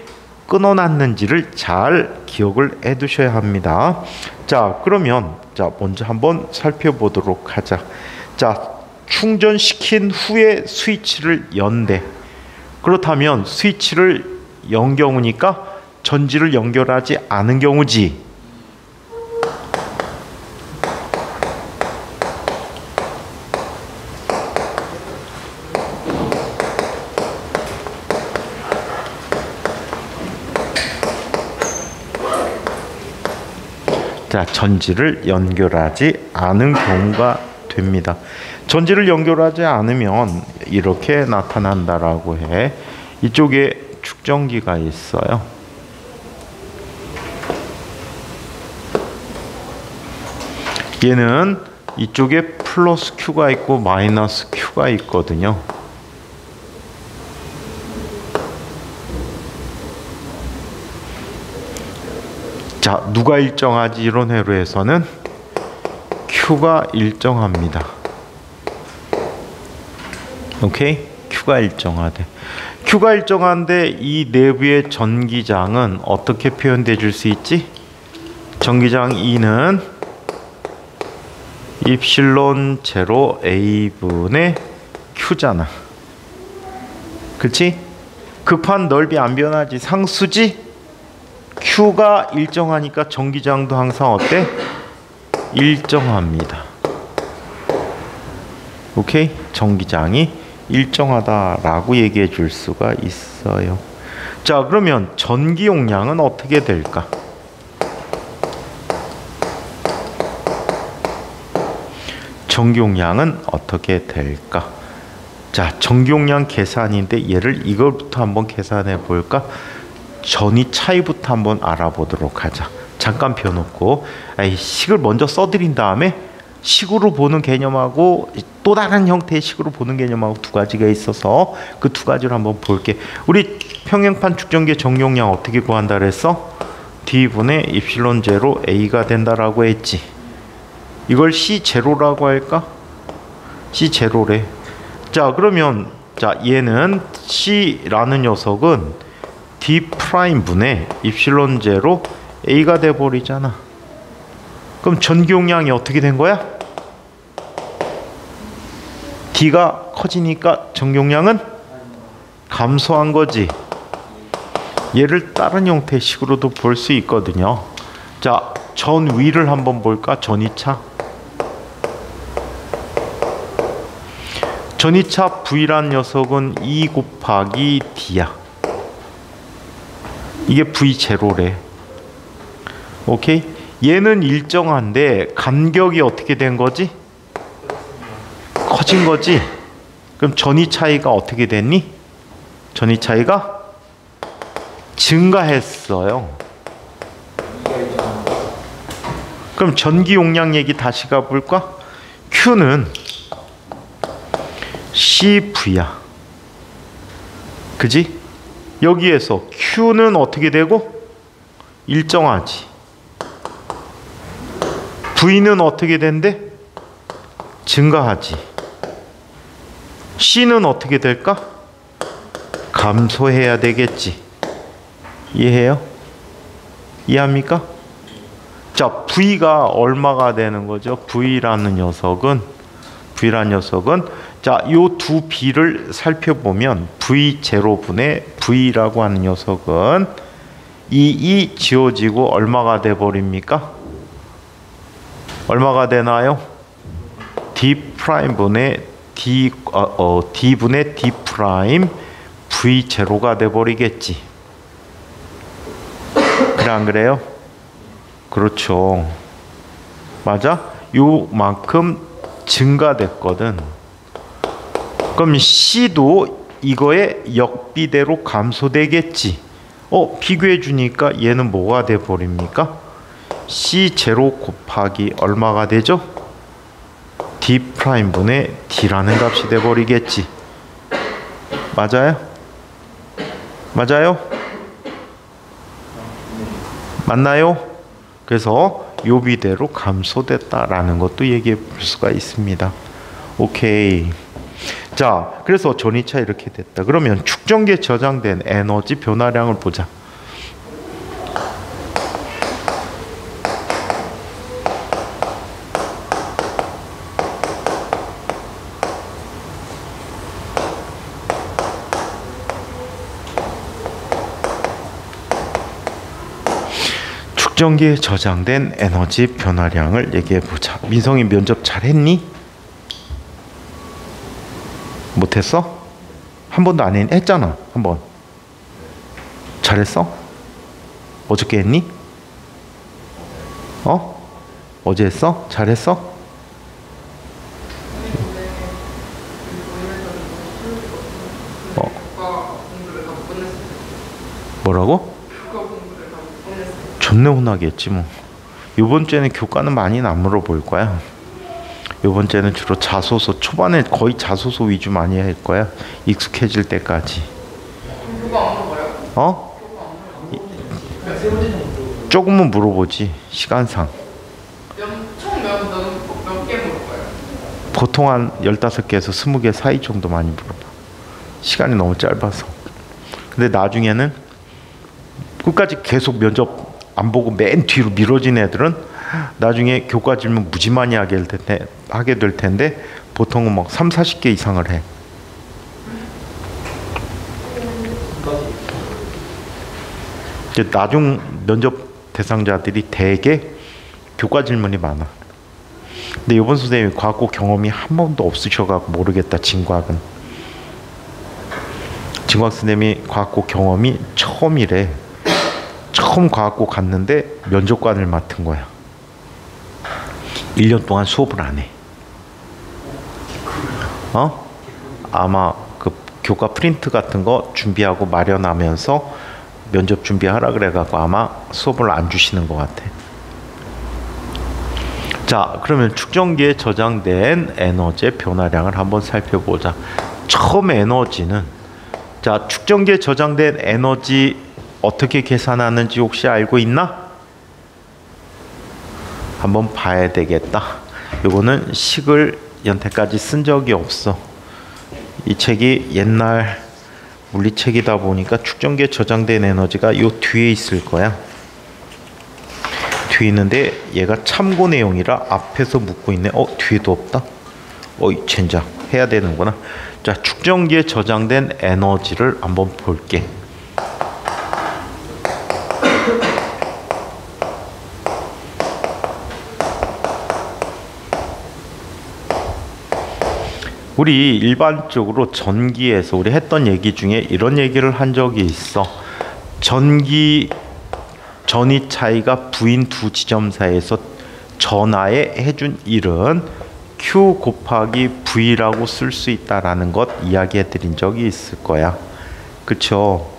Speaker 1: 끊어놨는지를 잘 기억을 해 두셔야 합니다. 자, 그러면 자, 먼저 한번 살펴보도록 하자. 자, 충전시킨 후에 스위치를 연대. 그렇다면 스위치를 연 경우니까 전지를 연결하지 않은 경우지. 자, 전지를 연결하지 않은 경우가 됩니다. 전지를 연결하지 않으면 이렇게 나타난다라고 해. 이쪽에 축전기가 있어요. 얘는 이쪽에 플러스 Q가 있고 마이너스 Q가 있거든요. 자, 누가 일정하지? 이런 회로에서는 Q가 일정합니다. 오케이? Q가 일정하대. Q가 일정한데 이 내부의 전기장은 어떻게 표현돼 줄 수 있지? 전기장 E는 입실론 제로 A분의 Q잖아. 그치? 급한 넓이 안 변하지. 상수지? Q가 일정하니까 전기장도 항상 어때? 일정합니다. 오케이? 전기장이 일정하다라고 얘기해 줄 수가 있어요. 자, 그러면 전기 용량은 어떻게 될까? 전기 용량은 어떻게 될까? 자, 전기 용량 계산인데 얘를 이걸부터 한번 계산해 볼까? 전위 차이부터 한번 알아보도록 하자. 잠깐 펴놓고 식을 먼저 써드린 다음에 식으로 보는 개념하고 또 다른 형태의 식으로 보는 개념하고 두 가지가 있어서 그 두 가지를 한번 볼게. 우리 평행판 축전기의 전기용량 어떻게 구한다 그랬어? D분의 입실론 제로 A가 된다라고 했지. 이걸 C0라고 할까? C0래. 자, 그러면 자, 얘는 C라는 녀석은 D'분의 입실론 제로 A가 돼버리잖아. 그럼 전기용량이 어떻게 된 거야? D가 커지니까 전기용량은 감소한 거지. 얘를 다른 형태의 식으로도 볼 수 있거든요. 자, 전 위를 한번 볼까? 전위차. 전위차 V란 녀석은 E 곱하기 D야. 이게 V0래. 오케이? 얘는 일정한데 간격이 어떻게 된 거지? 커진 거지? 그럼 전위 차이가 어떻게 됐니? 전위 차이가 증가했어요. 그럼 전기 용량 얘기 다시 가볼까? Q는 CV야. 그지? 여기에서 Q는 어떻게 되고? 일정하지. V는 어떻게 된대? 증가하지. C는 어떻게 될까? 감소해야 되겠지. 이해해요? 이해합니까? 자, V가 얼마가 되는 거죠? V라는 녀석은 자, 요 두 B를 살펴보면 V0분의 V라고 하는 녀석은 이 지워지고 얼마가 돼 버립니까? 얼마가 되나요? d 프라임 분의 d분의 d 프라임 v 제로가 돼버리겠지. 그래 안 그래요? 그렇죠. 맞아? 요만큼 증가됐거든. 그럼 C도 이거의 역비대로 감소되겠지. 비교해 주니까 얘는 뭐가 돼 버립니까? C0 곱하기 얼마가 되죠? D 프라임 분의 D라는 값이 돼 버리겠지. 맞아요? 맞아요? 맞나요? 그래서 요 비대로 감소됐다라는 것도 얘기해 볼 수가 있습니다. 오케이. 자, 그래서 전이차 이렇게 됐다. 그러면 축전기에 저장된 에너지 변화량을 보자. 축전기에 저장된 에너지 변화량을 얘기해 보자. 민성이 면접 잘했니? 못했어? 한 번도 안 했잖아. 한 번. 잘했어? 어저께 했니? 어제 했어? 잘했어? 뭐라고? 존나 혼나겠지 뭐. 요번 주에는 교과는 많이는 안 물어볼 거야. 요번 주에는 주로 자소서, 초반에 거의 자소서 위주 많이 할 거야. 익숙해질 때까지.
Speaker 3: 교과 안 물어봐요?
Speaker 1: 조금은 물어보지, 시간상.
Speaker 3: 총 몇 개 물어봐요?
Speaker 1: 보통 한 15개에서 20개 사이 정도 많이 물어봐. 시간이 너무 짧아서. 근데 나중에는 끝까지 계속 면접 안 보고 맨 뒤로 미뤄진 애들은 나중에 교과 질문 무지 많이 하게 될 텐데 보통은 막 3, 40개 이상을 해. 나중 면접 대상자들이 대개 교과 질문이 많아. 근데 이번 선생님이 과학고 경험이 한 번도 없으셔가지고 모르겠다. 진과학은. 진과학 선생님이 과학고 경험이 처음이래. 처음 과학고 갔는데 면접관을 맡은 거야. 1년 동안 수업을 안 해. 아마 그 교과 프린트 같은 거 준비하고 마련하면서 면접 준비하라 그래갖고 아마 수업을 안 주시는 것 같아. 자, 그러면 축전기에 저장된 에너지의 변화량을 한번 살펴보자. 처음 에너지는, 자, 축전기에 저장된 에너지 어떻게 계산하는지 혹시 알고 있나? 한번 봐야 되겠다. 요거는 식을 연태까지 쓴 적이 없어. 이 책이 옛날 물리책이다 보니까 축전기에 저장된 에너지가 요 뒤에 있을 거야. 뒤에 있는데 얘가 참고 내용이라 앞에서 묻고 있네. 뒤에도 없다. 젠장. 해야 되는구나. 자, 축전기에 저장된 에너지를 한번 볼게. 우리 일반적으로 전기에서 우리 했던 얘기 중에 이런 얘기를 한 적이 있어. 전이 차이가 V인 두 지점 사이에서 전하에 해준 일은 Q 곱하기 V라고 쓸 수 있다라는 것 이야기해 드린 적이 있을 거야. 그쵸?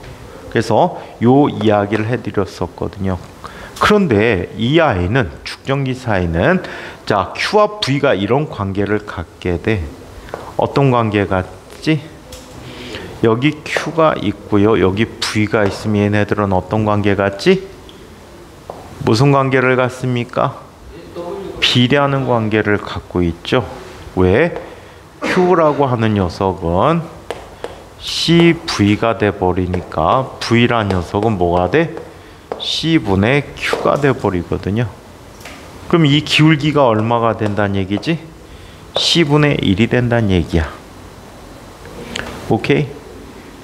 Speaker 1: 그래서 요 이야기를 해드렸었거든요. 그런데 이 아이는, 축전기 사이는, 자, Q와 V가 이런 관계를 갖게 돼. 어떤 관계 같지? 여기 Q가 있고요. 여기 V가 있으면 얘네들은 어떤 관계 같지? 무슨 관계를 갖습니까? 비례하는 관계를 갖고 있죠. 왜? Q라고 하는 녀석은 CV가 돼버리니까 V라는 녀석은 뭐가 돼? C분의 Q가 돼버리거든요. 그럼 이 기울기가 얼마가 된다는 얘기지? C분의 1이 된다는 얘기야. 오케이?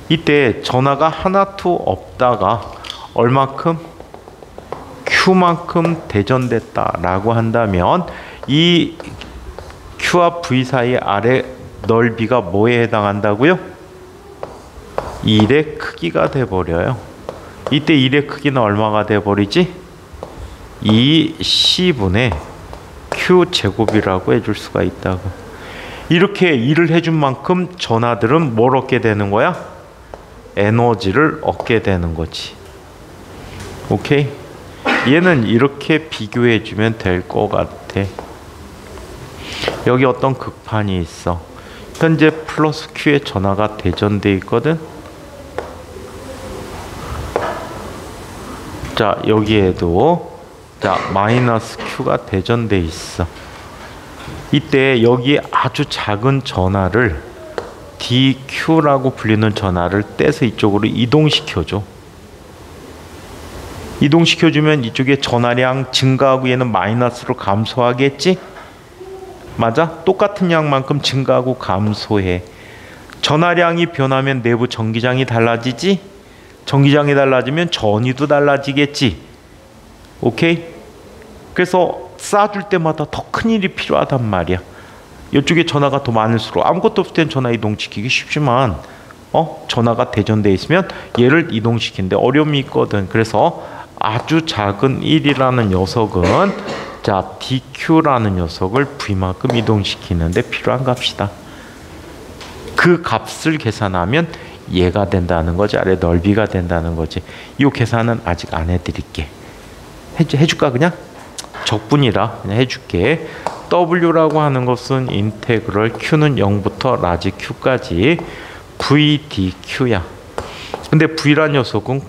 Speaker 1: 이때 전하가 하나도 없다가 얼마큼? Q만큼 대전됐다라고 한다면 이 Q와 V 사이의 아래 넓이가 뭐에 해당한다고요? 1의 크기가 돼버려요. 이때 1의 크기는 얼마가 돼버리지? 2C분의 Q제곱이라고 해줄 수가 있다고. 이렇게 일을 해준 만큼 전하들은 뭘 얻게 되는 거야? 에너지를 얻게 되는 거지. 오케이? 얘는 이렇게 비교해주면 될 것 같아. 여기 어떤 극판이 있어. 현재 플러스 Q의 전하가 대전돼 있거든. 자, 여기에도 자 마이너스 Q가 대전돼 있어. 이때 여기 아주 작은 전하를 DQ라고 불리는 전하를 떼서 이쪽으로 이동시켜줘. 이동시켜주면 이쪽에 전하량 증가하고 얘는 마이너스로 감소하겠지? 맞아? 똑같은 양만큼 증가하고 감소해. 전하량이 변하면 내부 전기장이 달라지지? 전기장이 달라지면 전위도 달라지겠지? 오케이? 그래서 쌓아줄 때마다 더 큰 일이 필요하단 말이야. 이쪽에 전하가 더 많을수록 아무것도 없을 땐 전하 이동시키기 쉽지만 전하가 대전돼 있으면 얘를 이동시키는데 어려움이 있거든. 그래서 아주 작은 1이라는 녀석은 자 DQ라는 녀석을 V만큼 이동시키는데 필요한 값이다. 그 값을 계산하면 얘가 된다는 거지. 아래 넓이가 된다는 거지. 이 계산은 아직 안 해드릴게. 해줄까 그냥? 적분이라 그냥 해줄게. W라고 하는 것은 인테그럴 Q는 0부터 라지 Q까지 VDQ야. 근데 V란 녀석은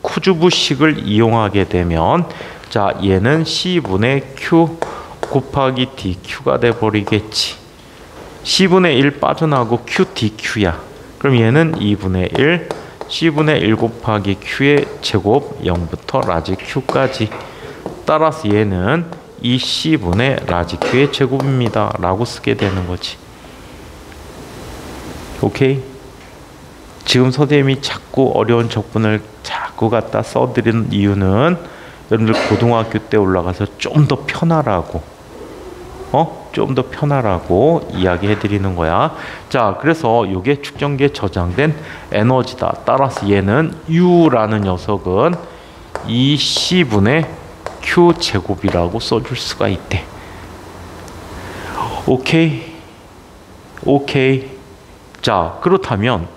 Speaker 1: 쿠주브식을 이용하게 되면 자 얘는 C분의 Q 곱하기 DQ가 돼버리겠지. C분의 1 빠져나가고 QDQ야. 그럼 얘는 2분의 1 C분의 1 곱하기 Q의 제곱 0부터 라지 Q까지. 따라서 얘는 2C분의 라지 Q의 제곱입니다 라고 쓰게 되는 거지. 오케이? 지금 선생님이 자꾸 어려운 적분을 자꾸 갖다 써드리는 이유는 여러분들 고등학교 때 올라가서 좀 더 편하라고 좀 더 편하라고 이야기해 드리는 거야. 자, 그래서 이게 축전기에 저장된 에너지다. 따라서 얘는 U라는 녀석은 2C분의 Q 제곱이라고 써줄 수가 있대. 오케이? 오케이. 자, 그렇다면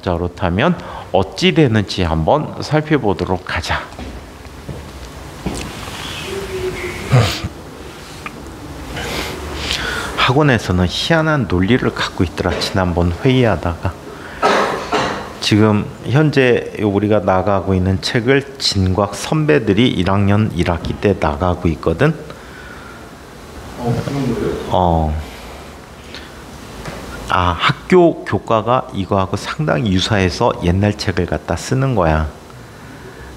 Speaker 1: 어찌 되는지 한번 살펴보도록 하자. 학원에서는 희한한 논리를 갖고 있더라. 지난번 회의하다가. 지금 현재 우리가 나가고 있는 책을 진곽 선배들이 1학년 1학기 때 나가고 있거든. 학교 교과가 이거하고 상당히 유사해서 옛날 책을 갖다 쓰는 거야.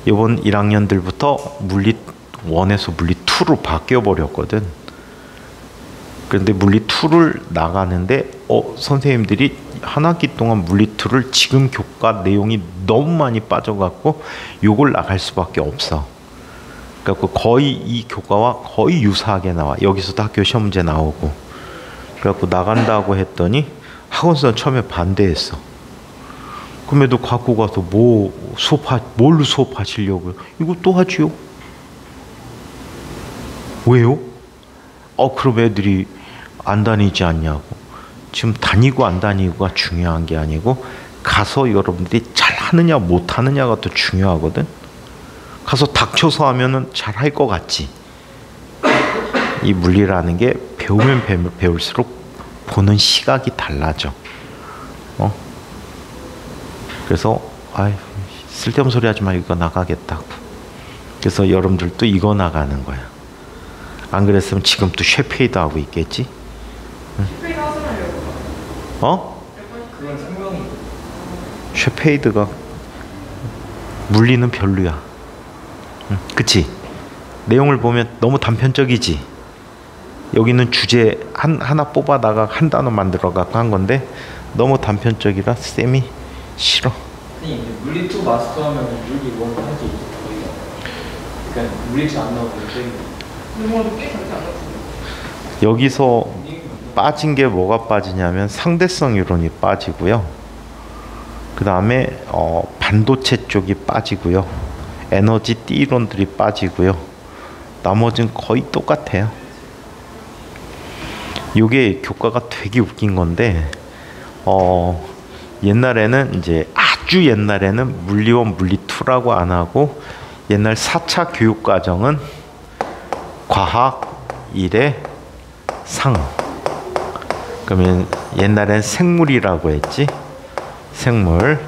Speaker 1: 이번 1학년들부터 물리 1에서 물리 2로 바뀌어 버렸거든. 그런데 물리 2를 나가는데 선생님들이 한 학기 동안 물리 2를 지금 교과 내용이 너무 많이 빠져갖고 요걸 나갈 수밖에 없어. 그래갖고 거의 이 교과와 거의 유사하게 나와. 여기서도 학교 시험 문제 나오고. 그래갖고 나간다고 했더니 학원에서는 처음에 반대했어. 그럼에도 갖고 가서 뭘로 수업하시려고요? 이거 또 하지요? 왜요? 그럼 애들이 안 다니지 않냐고. 지금 다니고 안 다니고가 중요한 게 아니고 가서 여러분들이 잘하느냐 못하느냐가 더 중요하거든. 가서 닥쳐서 하면은 잘할 것 같지. 이 물리라는 게 배우면 배울수록 보는 시각이 달라져. 그래서 쓸데없는 소리 하지 말고 이거 나가겠다고. 그래서 여러분들도 이거 나가는 거야. 안 그랬으면 지금 또 쉐페이드 하고 있겠지?
Speaker 3: 쉐페이드 하시나요?
Speaker 2: 그건 설명이.
Speaker 1: 쉐페이드가 물리는 별로야. 그치? 내용을 보면 너무 단편적이지? 여기는 주제 하나 뽑아다가 한 단어 만들어갖고 한 건데 너무 단편적이라 쌤이 싫어.
Speaker 2: 아니 물리 2 마스터하면 물리 1 하지 거의. 그러니까 물리 2 안 나오고 쌤이.
Speaker 3: 너무 꽤 잘지 않았어요.
Speaker 1: 여기서 빠진 게 뭐가 빠지냐면 상대성 이론이 빠지고요. 그 다음에 반도체 쪽이 빠지고요. 에너지 띠 이론들이 빠지고요. 나머지는 거의 똑같아요. 이게 교과가 되게 웃긴 건데 옛날에는 이제 아주 옛날에는 물리1, 물리2라고 안 하고 옛날 4차 교육과정은 과학 1의 상, 그러면 옛날엔 생물이라고 했지. 생물,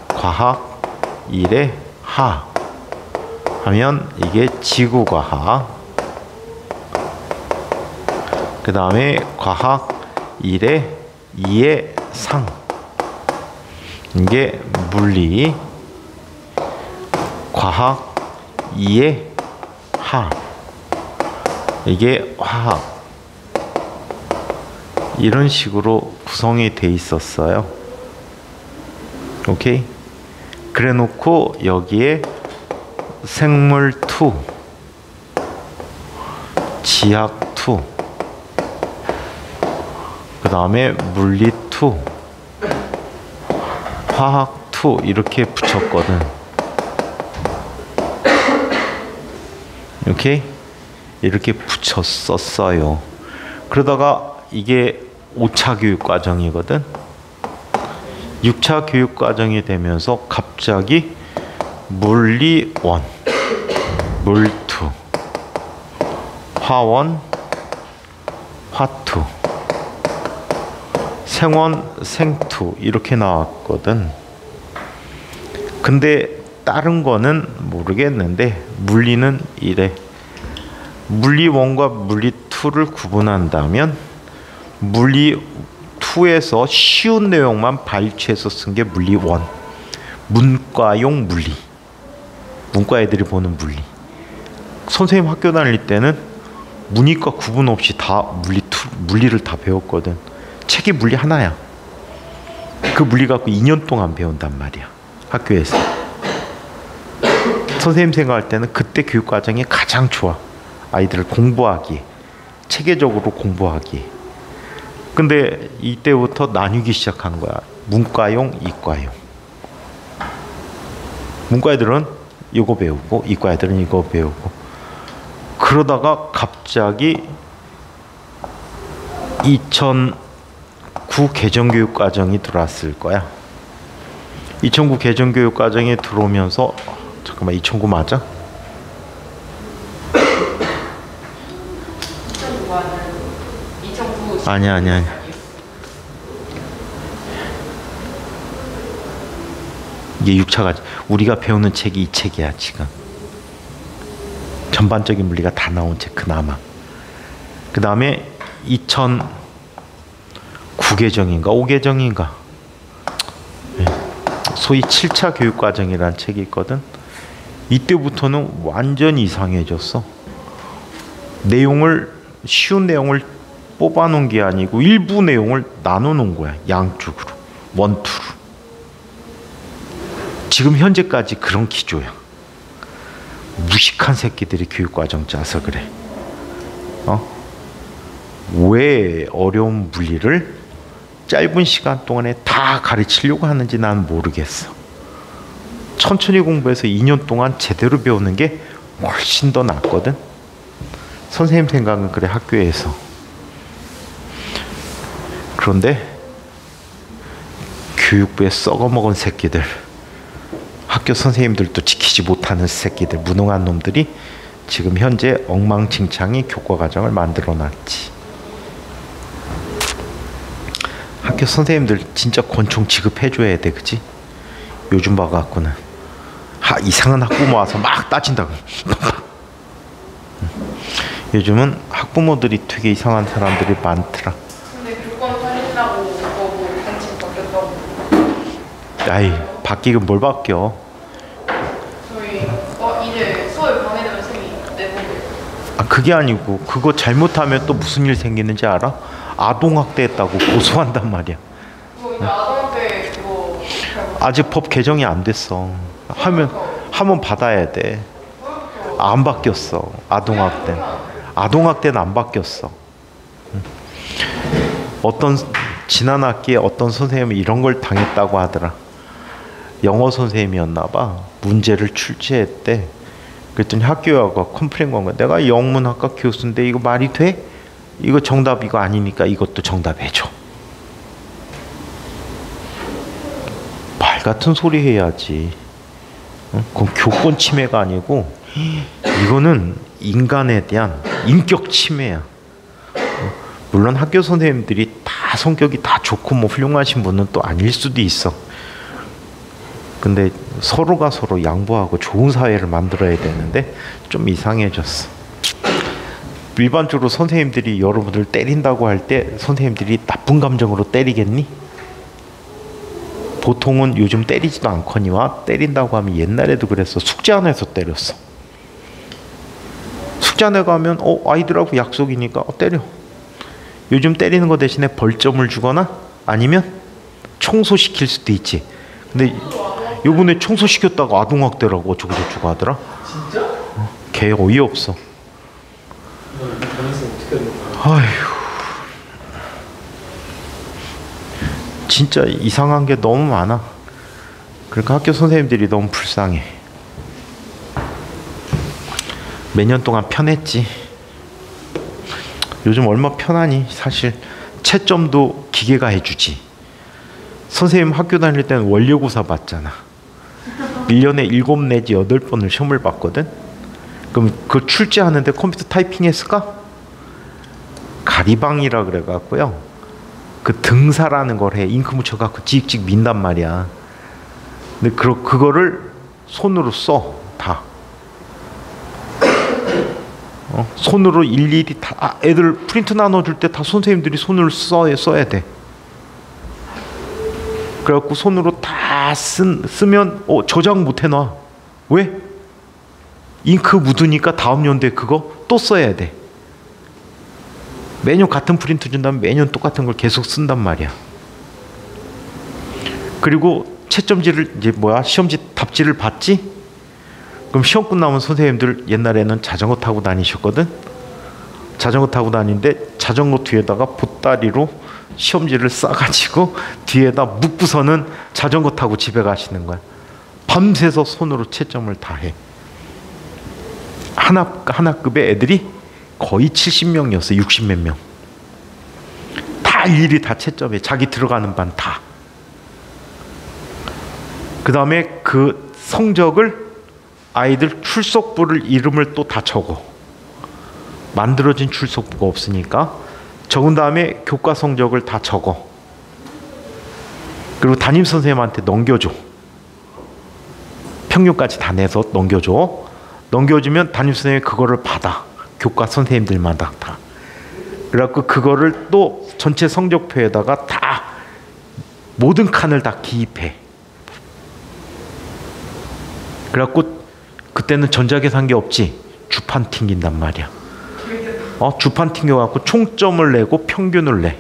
Speaker 1: 과학 1의 하 하면 이게 지구과학, 그 다음에 과학 1의 2의 상, 이게 물리, 과학 2의 하, 이게 화학. 이런 식으로 구성이 돼 있었어요. 오케이? 그래 놓고 여기에 생물 2, 지학 2, 그 다음에 물리 2, 화학 2 이렇게 붙였거든. 오케이? 이렇게 붙였었어요. 그러다가 이게 5차 교육과정이거든. 6차 교육과정이 되면서 갑자기 물리 1, 물 2, 화원, 화 2, 생원, 생 2 이렇게 나왔거든. 근데 다른 거는 모르겠는데 물리는 이래. 물리 1과 물리 2를 구분한다면 물리 2에서 쉬운 내용만 발췌해서 쓴 게 물리 1. 문과용 물리. 문과 애들이 보는 물리. 선생님 학교 다닐 때는 문이과 구분 없이 다 물리를 다 배웠거든. 책이 물리 하나야. 그 물리 갖고 2년 동안 배운단 말이야. 학교에서. 선생님 생각할 때는 그때 교육 과정이 가장 좋아. 아이들을 공부하기, 체계적으로 공부하기. 근데 이때부터 나뉘기 시작한 거야. 문과용, 이과용. 문과 애들은 이거 배우고 이과 애들은 이거 배우고. 그러다가 갑자기 2009 개정교육과정이 들어왔을 거야. 2009 개정교육과정이 들어오면서 잠깐만 2009 맞아?
Speaker 3: 2009
Speaker 1: 아니야. 이게 6차가 우리가 배우는 책이 이 책이야 지금. 전반적인 물리가 다 나온 책 그나마. 그 다음에 2009 개정인가 5 개정인가 소위 7차 교육과정이라는 책이 있거든. 이때부터는 완전히 이상해졌어. 내용을 쉬운 내용을 뽑아놓은 게 아니고 일부 내용을 나눠놓은 거야. 양쪽으로. 원투로. 지금 현재까지 그런 기조야. 무식한 새끼들이 교육과정 짜서 그래. 왜 어려운 물리를 짧은 시간 동안에 다 가르치려고 하는지 난 모르겠어. 천천히 공부해서 2년 동안 제대로 배우는 게 훨씬 더 낫거든. 선생님 생각은 그래. 학교에서. 그런데 교육부에 썩어먹은 새끼들, 학교 선생님들도 지키지 못하는 새끼들, 무능한 놈들이 지금 현재 엉망진창이 교과과정을 만들어놨지. 학교 선생님들 진짜 권총 지급해줘야 돼, 그치? 요즘 봐갖고는 이상한 학부모 와서 막 따진다고. 요즘은 학부모들이 되게 이상한 사람들이 많더라.
Speaker 3: 근데 교권 살린다고 뭐 단칭 바뀌었다고.
Speaker 1: 아이, 바뀌긴 뭘 바뀌어.
Speaker 3: 저희 이제 수업이 방해되면 쌤이 내보내요.
Speaker 1: 그게 아니고 그거 잘못하면 또 무슨 일 생기는지 알아? 아동학대했다고 고소한단 말이야.
Speaker 3: 그거 이제 아동한테 그거
Speaker 1: 아직 법 개정이 안 됐어. 하면 받아야 돼. 안 바뀌었어. 아동학대는 안 바뀌었어. 어떤 지난 학기에 어떤 선생님이 이런 걸 당했다고 하더라. 영어 선생님이었나 봐. 문제를 출제했대. 그랬더니 학교가 컴플레인 건 거야. 내가 영문학과 교수인데 이거 말이 돼? 이거 정답 이거 아니니까 이것도 정답해줘. 말 같은 소리 해야지. 그건 교권 침해가 아니고 이거는 인간에 대한 인격 침해야. 물론 학교 선생님들이 다 성격이 다 좋고 뭐 훌륭하신 분은 또 아닐 수도 있어. 근데 서로가 서로 양보하고 좋은 사회를 만들어야 되는데 좀 이상해졌어. 일반적으로 선생님들이 여러분들 때린다고 할 때 선생님들이 나쁜 감정으로 때리겠니? 보통은 요즘 때리지도 않거니와 때린다고 하면 옛날에도 그랬어. 숙제 안 해서 때렸어. 숙제 안 해가 하면 아이들하고 약속이니까 때려. 요즘 때리는 거 대신에 벌점을 주거나 아니면 청소시킬 수도 있지. 근데 요번에 청소시켰다가 아동학대라고 어쩌고저쩌고 하더라.
Speaker 2: 진짜?
Speaker 1: 걔 어이없어. 아휴, 진짜 이상한 게 너무 많아. 그러니까 학교 선생님들이 너무 불쌍해. 몇 년 동안 편했지. 요즘 얼마 편하니? 사실 채점도 기계가 해주지. 선생님 학교 다닐 때는 원료고사 봤잖아. 1년에 7 내지 8번을 시험을 봤거든. 그럼 그 출제하는데 컴퓨터 타이핑 했을까? 가리방이라 그래갖고요. 그 등사라는 걸 해. 잉크 묻혀갖고 찍찍 민단 말이야. 근데 그거를 손으로 써. 다. 손으로 일일이 다. 애들 프린트 나눠줄 때 다 선생님들이 손으로 써야 돼. 그래갖고 손으로 다 쓰면 저장 못 해놔. 왜? 잉크 묻으니까 다음 연도에 그거 또 써야 돼. 매년 같은 프린트 준다면 매년 똑같은 걸 계속 쓴단 말이야. 그리고 채점지를 시험지 답지를 받지? 그럼 시험 끝나면 선생님들 옛날에는 자전거 타고 다니셨거든. 자전거 타고 다니는데 자전거 뒤에다가 보따리로 시험지를 싸가지고 뒤에다 묶고서는 자전거 타고 집에 가시는 거야. 밤새서 손으로 채점을 다 해. 하나급의 애들이 거의 70명이었어. 60 몇 명. 다 일일이 다 채점해. 자기 들어가는 반 다. 그 다음에 그 성적을 아이들 출석부를 이름을 또 다 적어. 만들어진 출석부가 없으니까 적은 다음에 교과 성적을 다 적어. 그리고 담임선생님한테 넘겨줘. 평균까지 다 내서 넘겨줘. 넘겨주면 담임선생님이 그거를 받아. 교과 선생님들마다 다. 그래갖고 그거를 또 전체 성적표에다가 다 모든 칸을 다 기입해. 그래갖고 그때는 전자계산기 없지. 주판 튕긴단 말이야. 주판 튕겨갖고 총점을 내고 평균을 내.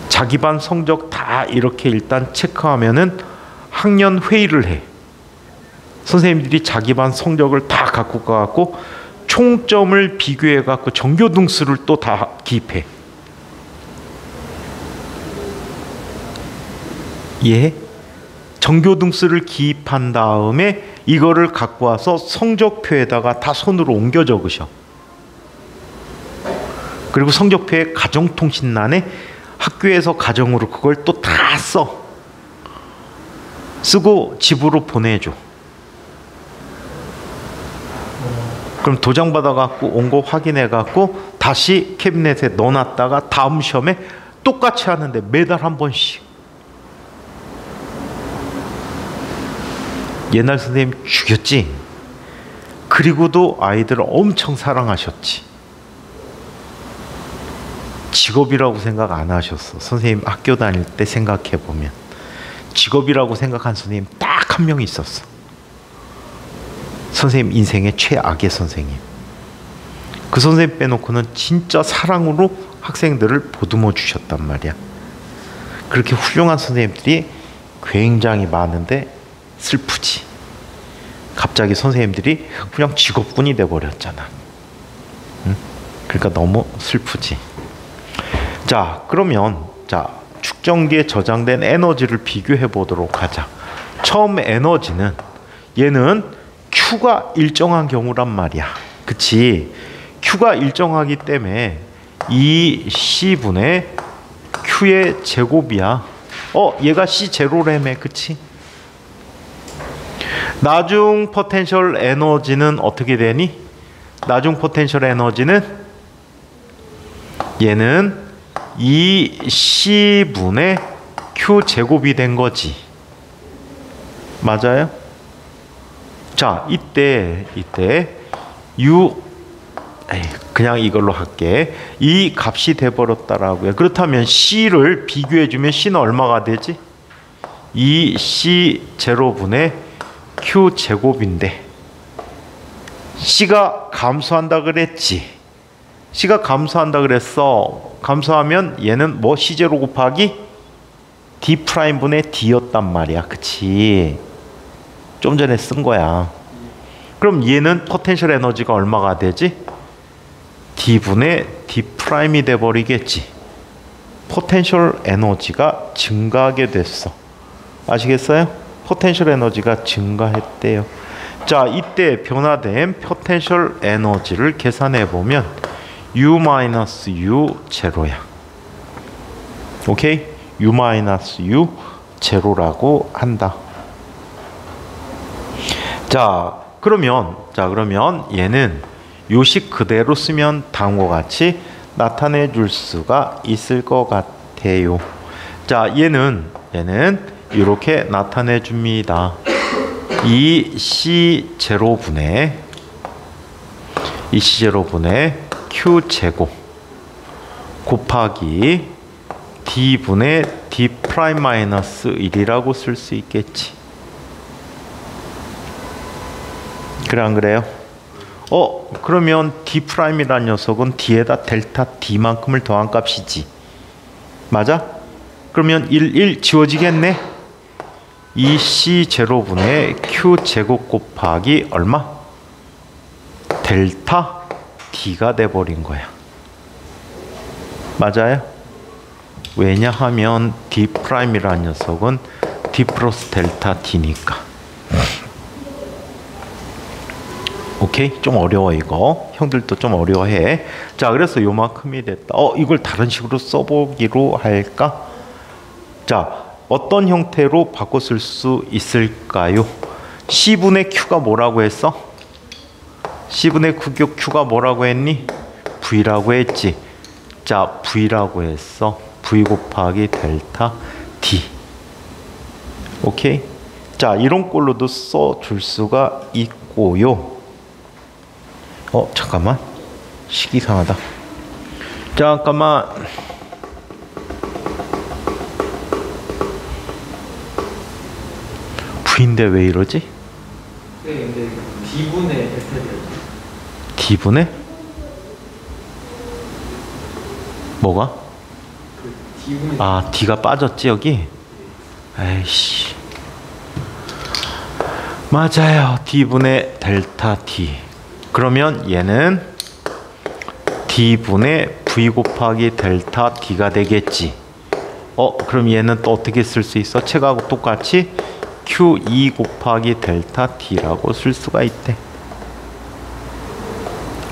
Speaker 1: 자기 반 성적 다 이렇게 일단 체크하면은 학년 회의를 해. 선생님들이 자기 반 성적을 다 갖고 가갖고 총점을 비교해갖고 정교등수를 또 다 기입해. 예? 정교등수를 기입한 다음에 이거를 갖고 와서 성적표에다가 다 손으로 옮겨 적으셔. 그리고 성적표에 가정통신란에 학교에서 가정으로 그걸 또 다 써. 쓰고 집으로 보내줘. 그럼 도장 받아갖고 온 거 확인해갖고 다시 캐비넷에 넣어놨다가 다음 시험에 똑같이 하는데 매달 한 번씩. 옛날 선생님 죽였지. 그리고도 아이들을 엄청 사랑하셨지. 직업이라고 생각 안 하셨어. 선생님 학교 다닐 때 생각해보면 직업이라고 생각한 선생님 딱 한 명 있었어. 선생님 인생의 최악의 선생님. 그 선생님 빼놓고는 진짜 사랑으로 학생들을 보듬어 주셨단 말이야. 그렇게 훌륭한 선생님들이 굉장히 많은데 슬프지. 갑자기 선생님들이 그냥 직업군이 돼버렸잖아. 응? 그러니까 너무 슬프지. 자, 그러면 자, 축전기에 저장된 에너지를 비교해 보도록 하자. 처음 에너지는 얘는 Q가 일정한 경우란 말이야. 그치? Q가 일정하기 때문에 이 C분의 Q의 제곱이야. 얘가 C0라며. 그치? 나중 포텐셜 에너지는 어떻게 되니? 나중 포텐셜 에너지는 얘는 이 C분의 Q 제곱이 된 거지. 맞아요? 자, 이때 그냥 이걸로 할게. 이 값이 돼버렸다라고요. 그렇다면 C를 비교해주면 C는 얼마가 되지? 이 C0분의 Q 제곱인데 C가 감소한다 그랬지. C가 감소한다 그랬어. 감소하면 얘는 뭐 C0 곱하기 D 프라임분의 D였단 말이야. 그치? 좀 전에 쓴 거야. 그럼 얘는 포텐셜 에너지가 얼마가 되지? D분의 D 프라임이 돼버리겠지. 포텐셜 에너지가 증가하게 됐어. 아시겠어요? 포텐셜 에너지가 증가했대요. 자, 이때 변화된 포텐셜 에너지를 계산해 보면 U-U 제로야. 오케이? U-U 제로라고 한다. 자, 그러면 얘는 요식 그대로 쓰면 다음과 같이 나타내 줄 수가 있을 것 같아요. 자, 얘는 이렇게 나타내 줍니다. 이 C0분의 Q 제곱 곱하기 D분의 D 프라임 마이너스 1이라고 쓸 수 있겠지. 그래 안 그래요? 그러면 D 프라임이라는 녀석은 D에다 델타 D만큼을 더한 값이지. 맞아? 그러면 1 지워지겠네? 이 C0분의 Q 제곱 곱하기 얼마? 델타 D가 돼버린 거야. 맞아요? 왜냐하면 D 프라임이라는 녀석은 D 플러스 델타 D니까. 오케이? 좀 어려워 이거. 형들도 좀 어려워해. 자, 그래서 요만큼이 됐다. 이걸 다른 식으로 써보기로 할까? 자, 어떤 형태로 바꿔 쓸 수 있을까요? C분의 Q가 뭐라고 했어? C분의 Q가 뭐라고 했니? V라고 했지. 자, V라고 했어. V 곱하기 델타 D. 오케이? 자, 이런 꼴로도 써줄 수가 있고요. 잠깐만. 식 이상하다. 잠깐만. V인데 왜 이러지?
Speaker 2: 네, 근데 D분의 델타예요.
Speaker 1: D분의? 뭐가?
Speaker 2: D분의
Speaker 1: D가 빠졌지 여기? 에이씨. 맞아요. D분의 델타 D. 그러면 얘는 D분의 V 곱하기 델타 D가 되겠지. 그럼 얘는 또 어떻게 쓸 수 있어? 책하고 똑같이 Q2 곱하기 델타 D라고 쓸 수가 있대.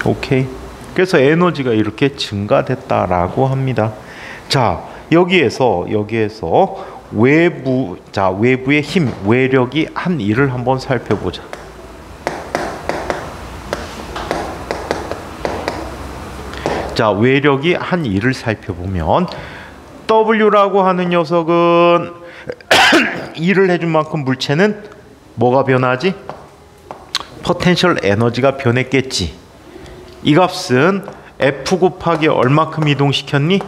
Speaker 1: 오케이. 그래서 에너지가 이렇게 증가됐다라고 합니다. 자, 여기에서 외부의 힘, 외력이 한 일을 한번 살펴보자. 자, 외력이 한 일을 살펴보면 W라고 하는 녀석은 일을 해준 만큼 물체는 뭐가 변하지? 포텐셜 에너지가 변했겠지. 이 값은 F 곱하기 얼마큼 이동시켰니?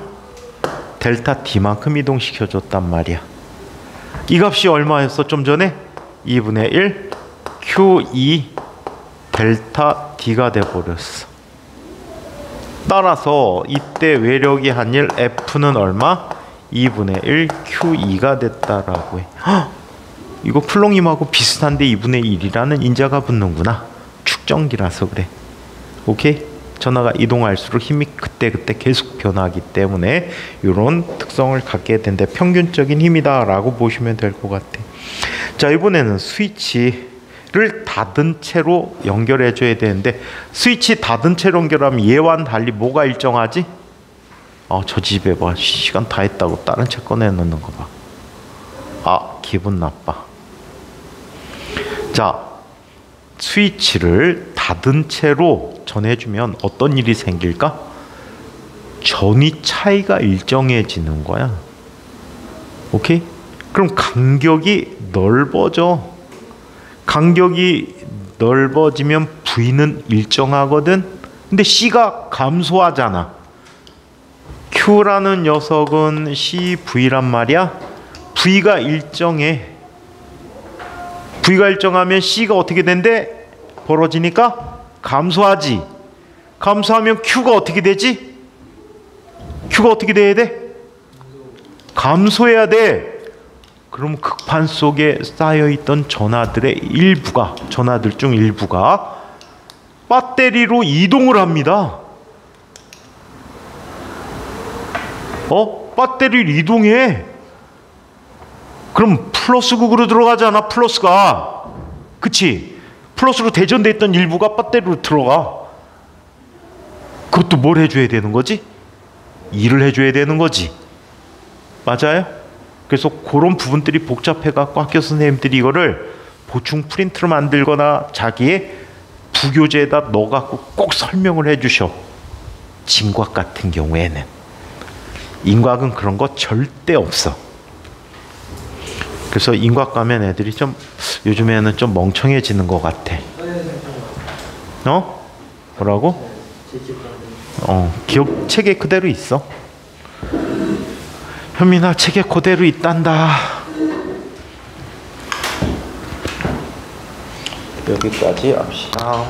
Speaker 1: 델타 D만큼 이동시켜줬단 말이야. 이 값이 얼마였어 좀 전에? 2분의 1 Q2 델타 D가 돼버렸어. 따라서 이때 외력이 한 일 F는 얼마? 2분의 1 Q2가 됐다라고 해. 이거 플롱임하고 비슷한데 2분의 1이라는 인자가 붙는구나. 축전기라서 그래. 오케이? 전하가 이동할수록 힘이 그때그때 계속 변하기 때문에 이런 특성을 갖게 된다. 평균적인 힘이다라고 보시면 될 것 같아. 자, 이번에는 스위치를 닫은 채로 연결해 줘야 되는데, 스위치 닫은 채로 연결하면 얘와는 달리 뭐가 일정하지? 저 집에 봐, 시간 다 했다고 다른 책 꺼내 놓는 거 봐. 기분 나빠. 자, 스위치를 닫은 채로 전해주면 어떤 일이 생길까? 전위 차이가 일정해지는 거야. 오케이? 그럼 간격이 넓어져. 간격이 넓어지면 V는 일정하거든. 근데 C가 감소하잖아. Q라는 녀석은 CV란 말이야. V가 일정해. V가 일정하면 C가 어떻게 된대? 벌어지니까 감소하지. 감소하면 Q가 어떻게 되지? Q가 어떻게 돼야 돼? 감소해야 돼. 그럼 극판 속에 쌓여있던 전하들 중 일부가 배터리로 이동을 합니다. 배터리를 이동해. 그럼 플러스 극으로 들어가잖아, 플러스가. 그치? 플러스로 대전돼 있던 일부가 배터리로 들어가. 그것도 뭘 해줘야 되는 거지? 일을 해줘야 되는 거지. 맞아요? 그래서 그런 부분들이 복잡해갖고 학교 선생님들이 이거를 보충 프린트를 만들거나 자기의 부교재에다 넣어갖고 꼭 설명을 해주셔. 진곽 같은 경우에는. 인곽은 그런 거 절대 없어. 그래서 인곽 가면 애들이 좀 요즘에는 좀 멍청해지는 것 같아. 뭐라고? 기억 책에 그대로 있어. 현민아, 책에 그대로 있단다. 여기까지 합시다.